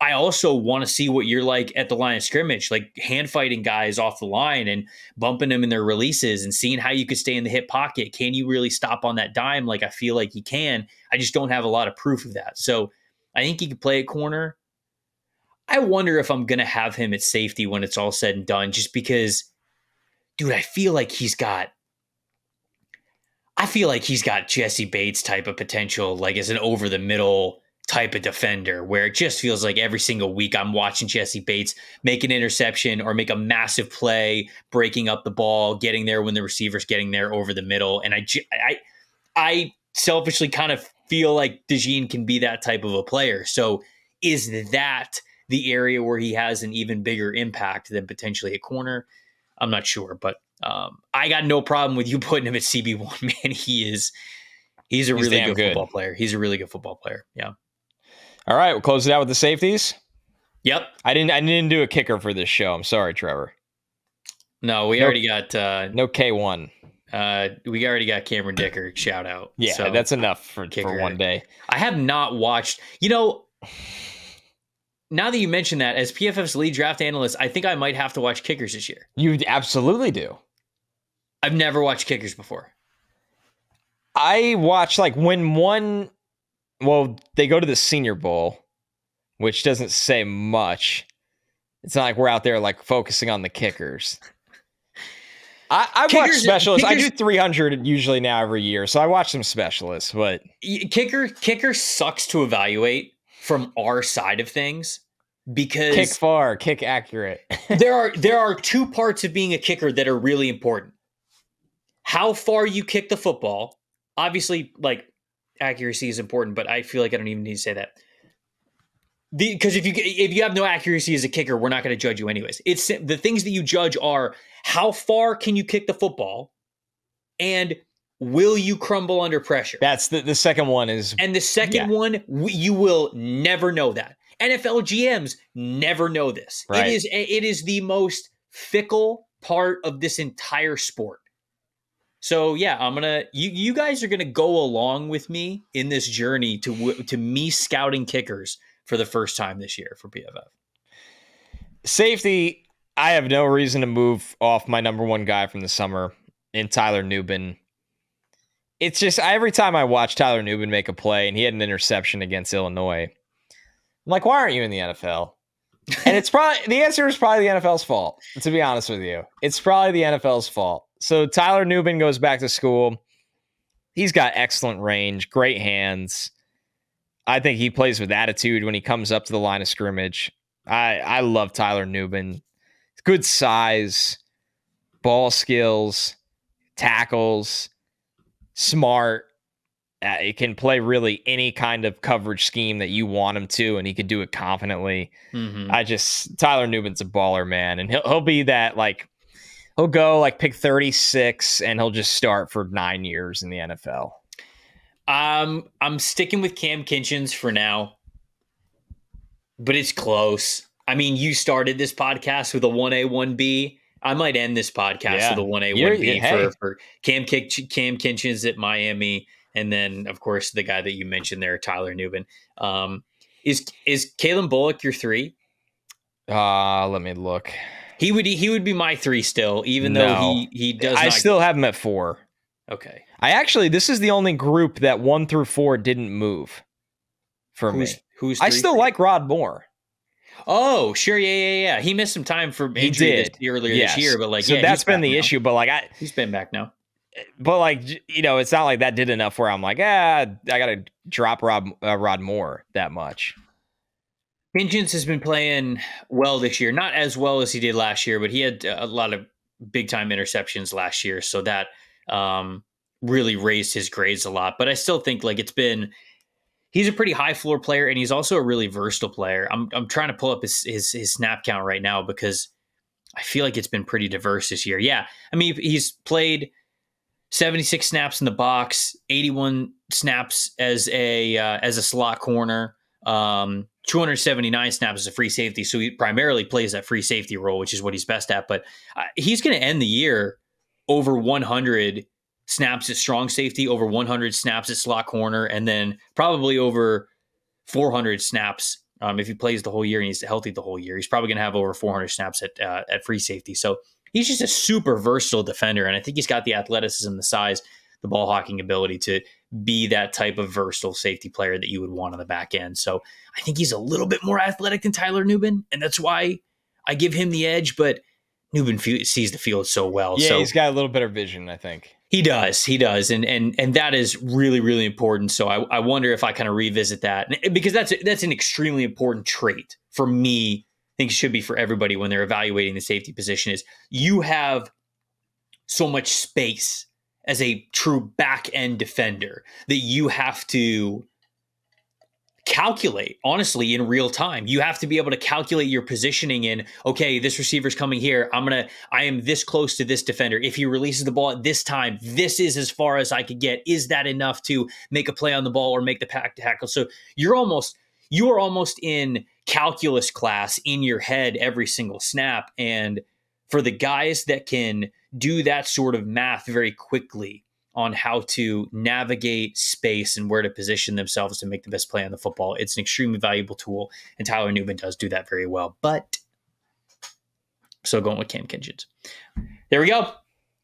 I also want to see what you're like at the line of scrimmage, like hand fighting guys off the line and bumping them in their releases and seeing how you could stay in the hip pocket. Can you really stop on that dime? Like, I feel like you can. I just don't have a lot of proof of that. So I think he could play at corner. I wonder if I'm going to have him at safety when it's all said and done, just because, dude, I feel like he's got Jesse Bates type of potential, like as an over the middle type of defender, where it just feels like every single week I'm watching Jesse Bates make an interception or make a massive play, breaking up the ball, getting there when the receiver's getting there over the middle. And I selfishly kind of feel like DeJean can be that type of a player. So is that the area where he has an even bigger impact than potentially a corner? I'm not sure, but I got no problem with you putting him at CB1, man. He's a really good football player. He's a really good football player. Yeah. All right, we'll close it out with the safeties. Yep. I didn't do a kicker for this show. I'm sorry, Trevor. No, we already got no K1. We already got Cameron Dicker shout out. Yeah, so that's enough for one day. I have not watched. Now that you mention that, as PFF's lead draft analyst, I think I might have to watch kickers this year. You absolutely do. I've never watched kickers before. I watch when they go to the Senior Bowl, which doesn't say much. It's not like we're out there focusing on the kickers. I watch specialists. I do 300 usually now every year, so I watch some specialists. But kicker sucks to evaluate from our side of things because kick far, kick accurate. there are 2 parts of being a kicker that are really important: how far you kick the football obviously, like, accuracy is important, but I feel like I don't even need to say that. Because if you have no accuracy as a kicker, we're not going to judge you anyways. It's the things that you judge are how far can you kick the football, and will you crumble under pressure? That's the second one is, and the second one, you will never know that. NFL GMs never know this. Right. It is the most fickle part of this entire sport. So yeah, you guys are gonna go along with me in this journey to me scouting kickers for the first time this year for PFF. Safety, I have no reason to move off my number one guy from the summer in Tyler Nubin. It's just every time I watch Tyler Nubin make a play, and he had an interception against Illinois, I'm like, why aren't you in the NFL? And it's probably the answer is probably the NFL's fault, to be honest with you. It's probably the NFL's fault. So Tyler Nubin goes back to school. He's got excellent range, great hands. I think he plays with attitude when he comes up to the line of scrimmage. I love Tyler Nubin. Good size, ball skills, tackles, smart. He can play really any kind of coverage scheme that you want him to, and he could do it confidently. Tyler Nubin's a baller, man. And he'll be that, like, he'll go like pick 36 and he'll just start for 9 years in the NFL. I'm sticking with Cam Kinchens for now, but it's close. I mean, you started this podcast with a 1A, 1B. I might end this podcast with a 1A, 1B for Cam Kinchens at Miami. And then, of course, the guy that you mentioned there, Tyler Nubin. Is Kalen Bullock your 3? Let me look. He would be my 3 still, even though he does. I still have him at 4. Okay. This is the only group that 1 through 4 didn't move for me. Who's I still like Rod Moore. Oh, sure. Yeah. He missed some time for injury earlier this year, but so that's been the issue. But he's been back now. But it's not like that did enough where I'm like, I got to drop Rod Moore that much. Kinchens has been playing well this year, not as well as he did last year, but he had a lot of big time interceptions last year. So that really raised his grades a lot. But I still think he's a pretty high floor player, and he's also a really versatile player. I'm trying to pull up his snap count right now because I feel like it's been pretty diverse this year. Yeah. I mean, he's played 76 snaps in the box, 81 snaps as a slot corner, 279 snaps as a free safety. So he primarily plays that free safety role, which is what he's best at. But he's going to end the year over 100 snaps at strong safety, over 100 snaps at slot corner, and then probably over 400 snaps if he plays the whole year and he's healthy the whole year. He's probably going to have over 400 snaps at free safety. So he's just a super versatile defender, and I think he's got the athleticism, the size, the ball hawking ability to be that type of versatile safety player that you would want on the back end. So I think he's a little bit more athletic than Tyler Nubin, and that's why I give him the edge, but Nubin sees the field so well. Yeah, so he's got a little better vision, I think. He does. And that is really, really important. So I wonder if I kind of revisit that, because that's an extremely important trait for me. I think it should be for everybody when they're evaluating the safety position, is you have so much space as a true back end defender that you have to calculate, honestly, in real time. You have to be able to calculate your positioning in, okay, this receiver's coming here. I am this close to this defender. If he releases the ball at this time, this is as far as I could get. Is that enough to make a play on the ball or make the tackle? So you are almost in calculus class in your head every single snap. And for the guys that can do that sort of math very quickly on how to navigate space and where to position themselves to make the best play on the football, it's an extremely valuable tool, and Tyler Nubin does do that very well. But so going with Cam Kinchens. There we go.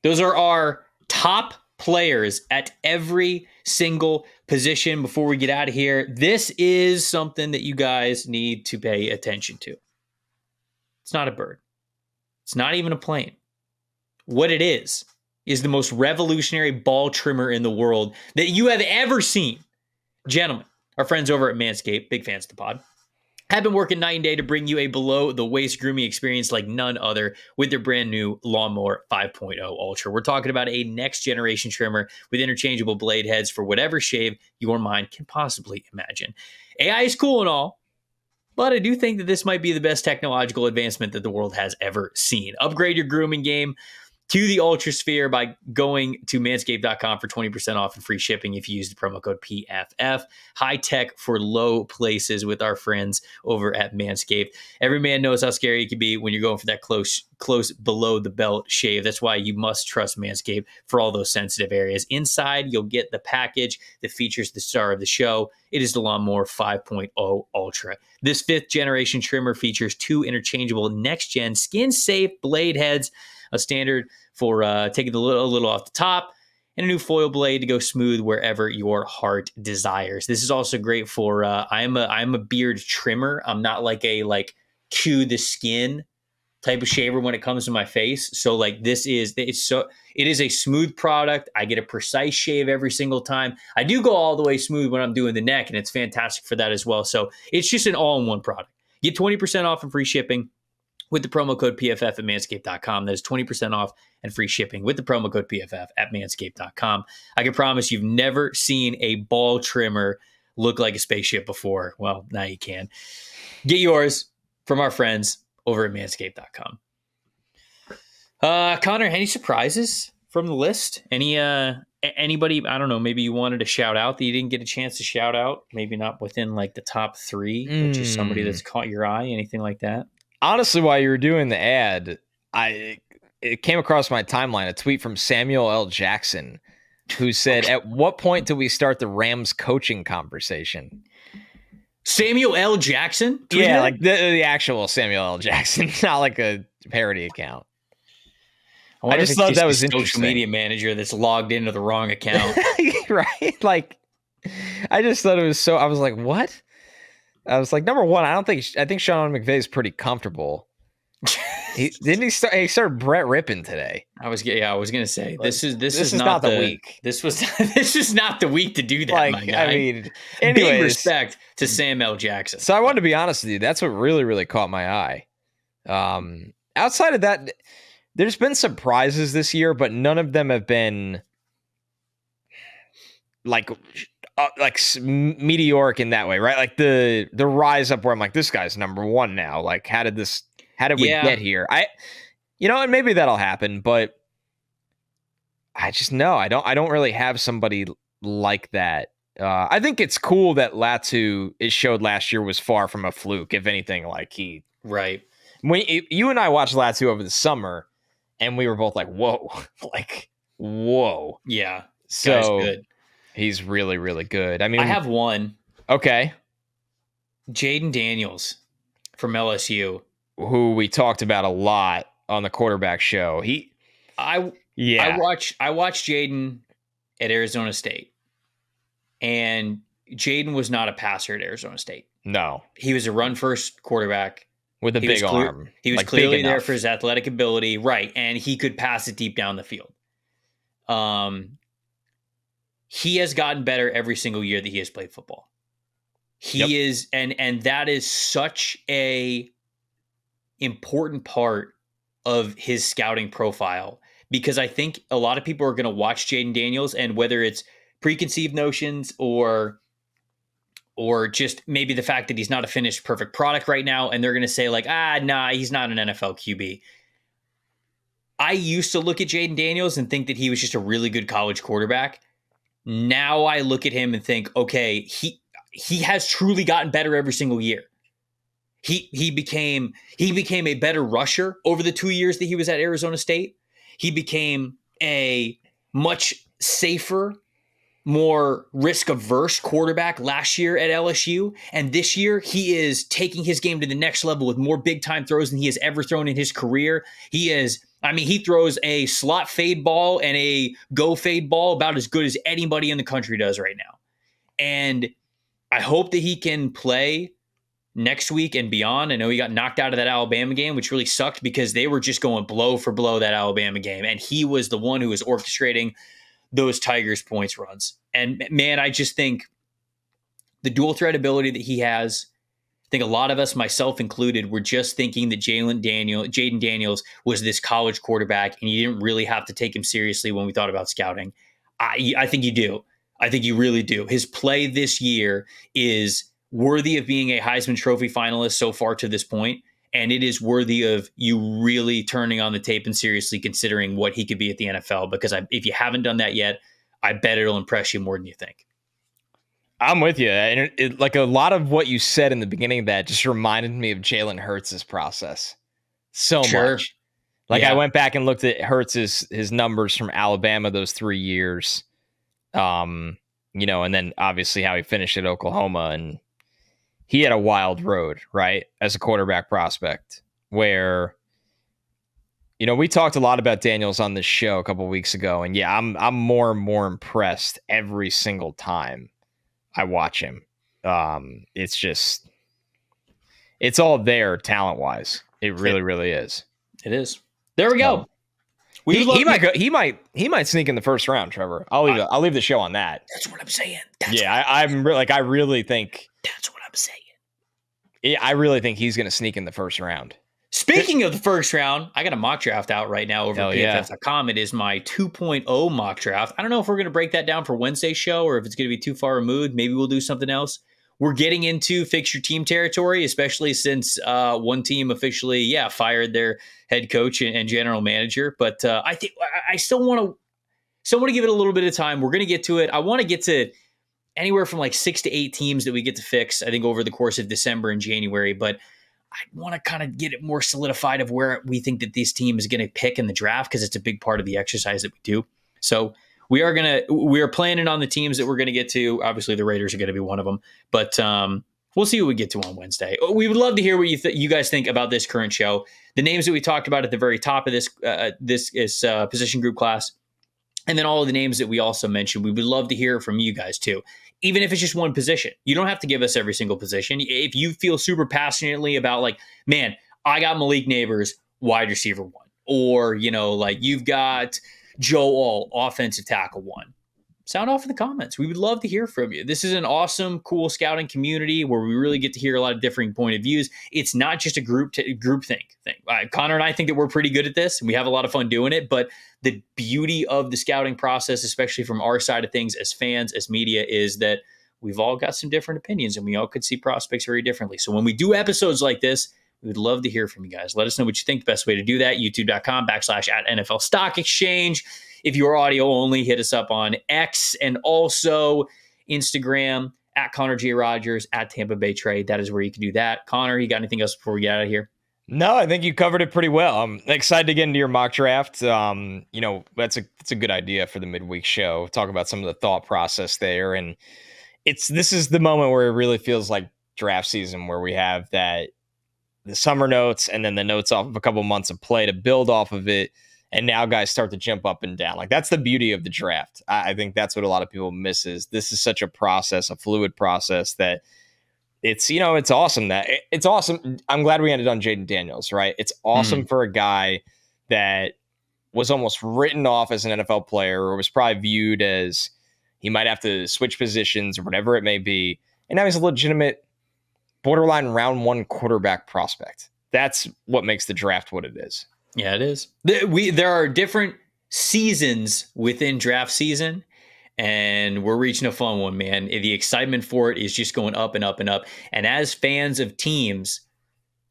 Those are our top players at every single position. Before we get out of here, this is something that you guys need to pay attention to. It's not a bird. It's not even a plane. What it is the most revolutionary ball trimmer in the world that you have ever seen. Gentlemen, our friends over at Manscaped, big fans of the pod, have been working night and day to bring you a below-the-waist grooming experience like none other with their brand new Lawnmower 5.0 Ultra. We're talking about a next-generation trimmer with interchangeable blade heads for whatever shave your mind can possibly imagine. AI is cool and all, but I do think that this might be the best technological advancement that the world has ever seen. Upgrade your grooming game to the Ultrasphere by going to manscaped.com for 20% off and free shipping if you use the promo code PFF. High tech for low places with our friends over at Manscaped. Every man knows how scary it can be when you're going for that close below the belt shave. That's why you must trust Manscaped for all those sensitive areas. Inside, you'll get the package that features the star of the show. It is the Lawnmower 5.0 Ultra. This 5th generation trimmer features 2 interchangeable next-gen skin-safe blade heads, a standard for taking a little off the top, and a new foil blade to go smooth wherever your heart desires. This is also great for I'm a beard trimmer. I'm not like a cue the skin type of shaver when it comes to my face. So it is a smooth product. I get a precise shave every single time. I do go all the way smooth when I'm doing the neck, and it's fantastic for that as well. So it's just an all-in-one product. Get 20% off and free shipping with the promo code PFF at manscaped.com. That is 20% off and free shipping with the promo code PFF at manscaped.com. I can promise you've never seen a ball trimmer look like a spaceship before. Well, now you can. Get yours from our friends over at manscaped.com. Connor, any surprises from the list? Anybody, I don't know, maybe you wanted to shout out that you didn't get a chance to shout out? Maybe not within the top 3, but just somebody that's caught your eye, anything like that? Honestly, while you were doing the ad, it came across my timeline, a tweet from Samuel L. Jackson, who said, "At what point do we start the Rams coaching conversation?" Samuel L. Jackson? Yeah, like the actual Samuel L. Jackson, not like a parody account. I just thought that was interesting. Social media manager that's logged into the wrong account. Right? I just thought it was so, I was like, what? I was like, number one, I think Sean McVay is pretty comfortable. He started Brett Rippon today. I was gonna say this is not the week. This is not the week to do that, my guy. I mean, anyways, big respect to Sam L. Jackson. So I wanted to be honest with you. That's what really, really caught my eye. Outside of that, there's been surprises this year, but none of them have been like meteoric in that way, right? Like the rise up where I'm like, this guy's number one now. Like, how did we get here? And maybe that'll happen, but I just know I don't really have somebody like that. I think it's cool that Latu, it showed last year, was far from a fluke. If anything, right. When you and I watched Latu over the summer, and we were both like, whoa, whoa. Yeah. So guy's good. He's really, really good. I mean, I have one. Okay. Jaden Daniels from LSU, who we talked about a lot on the quarterback show. I watched Jaden at Arizona State, and Jaden was not a passer at Arizona State. No, he was a run first quarterback with a big arm. He was clearly there for his athletic ability, right? And he could pass it deep down the field. He has gotten better every single year that he has played football. He is, and that is such a important part of his scouting profile, because I think a lot of people are going to watch Jaden Daniels, and whether it's preconceived notions or just maybe the fact that he's not a finished perfect product right now, and they're going to say he's not an NFL QB. I used to look at Jaden Daniels and think that he was just a really good college quarterback. Now I look at him and think, okay, he has truly gotten better every single year. He became a better rusher over the 2 years that he was at Arizona State. He became a much safer, more risk-averse quarterback last year at LSU. And this year, he is taking his game to the next level with more big-time throws than he has ever thrown in his career. He throws a slot fade ball and a go fade ball about as good as anybody in the country does right now. And I hope that he can play next week and beyond. I know he got knocked out of that Alabama game, which really sucked because they were just going blow for blow that Alabama game. And he was the one who was orchestrating those Tigers points runs. And man, I just think the dual threat ability that he has, think a lot of us, myself included, were just thinking that Jaden Daniels was this college quarterback, and you didn't really have to take him seriously when we thought about scouting. I think you do. I think you really do. His play this year is worthy of being a Heisman Trophy finalist so far to this point, and it is worthy of you really turning on the tape and seriously considering what he could be at the NFL, because if you haven't done that yet, I bet it'll impress you more than you think. I'm with you. And like a lot of what you said in the beginning of that just reminded me of Jalen Hurts' process so much. Like I went back and looked at Hurts' his numbers from Alabama those 3 years. And then obviously how he finished at Oklahoma, and he had a wild road, right? As a quarterback prospect where, we talked a lot about Daniels on this show a couple of weeks ago, and I'm more and more impressed every single time I watch him. It's all there talent wise. It really, really is. It is. There we go. He might sneak in the first round, Trevor. I'll leave the show on that. That's what I'm saying. I really think that's what I'm saying. I really think he's going to sneak in the first round. Speaking of the first round, I got a mock draft out right now over at PFF.com. It is my 2.0 mock draft. I don't know if we're going to break that down for Wednesday's show or if it's going to be too far removed. Maybe we'll do something else. We're getting into fix your team territory, especially since one team officially, fired their head coach and general manager. But I think I still want to give it a little bit of time. We're going to get to it. I want to get to anywhere from like 6 to 8 teams that we get to fix, I think, over the course of December and January. But I want to kind of get it more solidified of where we think that this team is going to pick in the draft, because it's a big part of the exercise that we do. So we are planning on the teams that we're going to get to. Obviously, the Raiders are going to be one of them, but we'll see what we get to on Wednesday. We would love to hear what you guys think about this current show. The names that we talked about at the very top of this position group class, and then all of the names that we also mentioned. We would love to hear from you guys too, even if it's just one position. You don't have to give us every single position. If you feel super passionately about, like, man, I got Malik Neighbors, wide receiver 1, or you've got Joe All, offensive tackle 1. Sound off in the comments. We would love to hear from you. This is an awesome, cool scouting community where we really get to hear a lot of differing point of views. It's not just a group think thing. Connor and I think that we're pretty good at this, and we have a lot of fun doing it. But the beauty of the scouting process, especially from our side of things as fans, as media, is that we've all got some different opinions, and we all could see prospects very differently. So when we do episodes like this, we would love to hear from you guys. Let us know what you think. The best way to do that, youtube.com/@NFL Stock Exchange. If you are audio only, hit us up on X and also Instagram @Connor J. Rogers, @Tampa Bay Trade. That is where you can do that. Connor, you got anything else before we get out of here? No, I think you covered it pretty well. I'm excited to get into your mock draft. That's a good idea for the midweek show. Talk about some of the thought process there. And this is the moment where it really feels like draft season, where we have the summer notes and then the notes off of a couple months of play to build off of it. And now guys start to jump up and down. Like, that's the beauty of the draft. I think that's what a lot of people miss, is this is such a process, a fluid process, that it's awesome. It's awesome. I'm glad we ended on Jaden Daniels, right? It's awesome for a guy that was almost written off as an NFL player, or was probably viewed as he might have to switch positions or whatever it may be. And now he's a legitimate borderline round 1 quarterback prospect. That's what makes the draft what it is. Yeah, it is. There are different seasons within draft season, and we're reaching a fun one, man. The excitement for it is just going up and up and up. And as fans of teams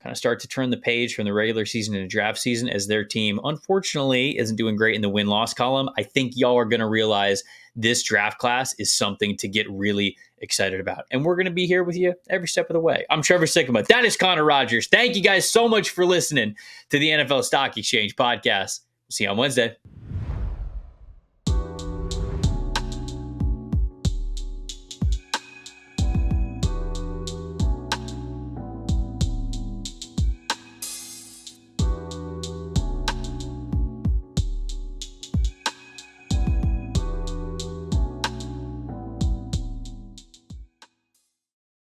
kind of start to turn the page from the regular season into draft season, as their team, unfortunately, isn't doing great in the win-loss column, I think y'all are going to realize this draft class is something to get really excited about. And we're going to be here with you every step of the way. I'm Trevor Sikkema. That is Connor Rogers. Thank you guys so much for listening to the NFL Stock Exchange podcast. We'll see you on Wednesday.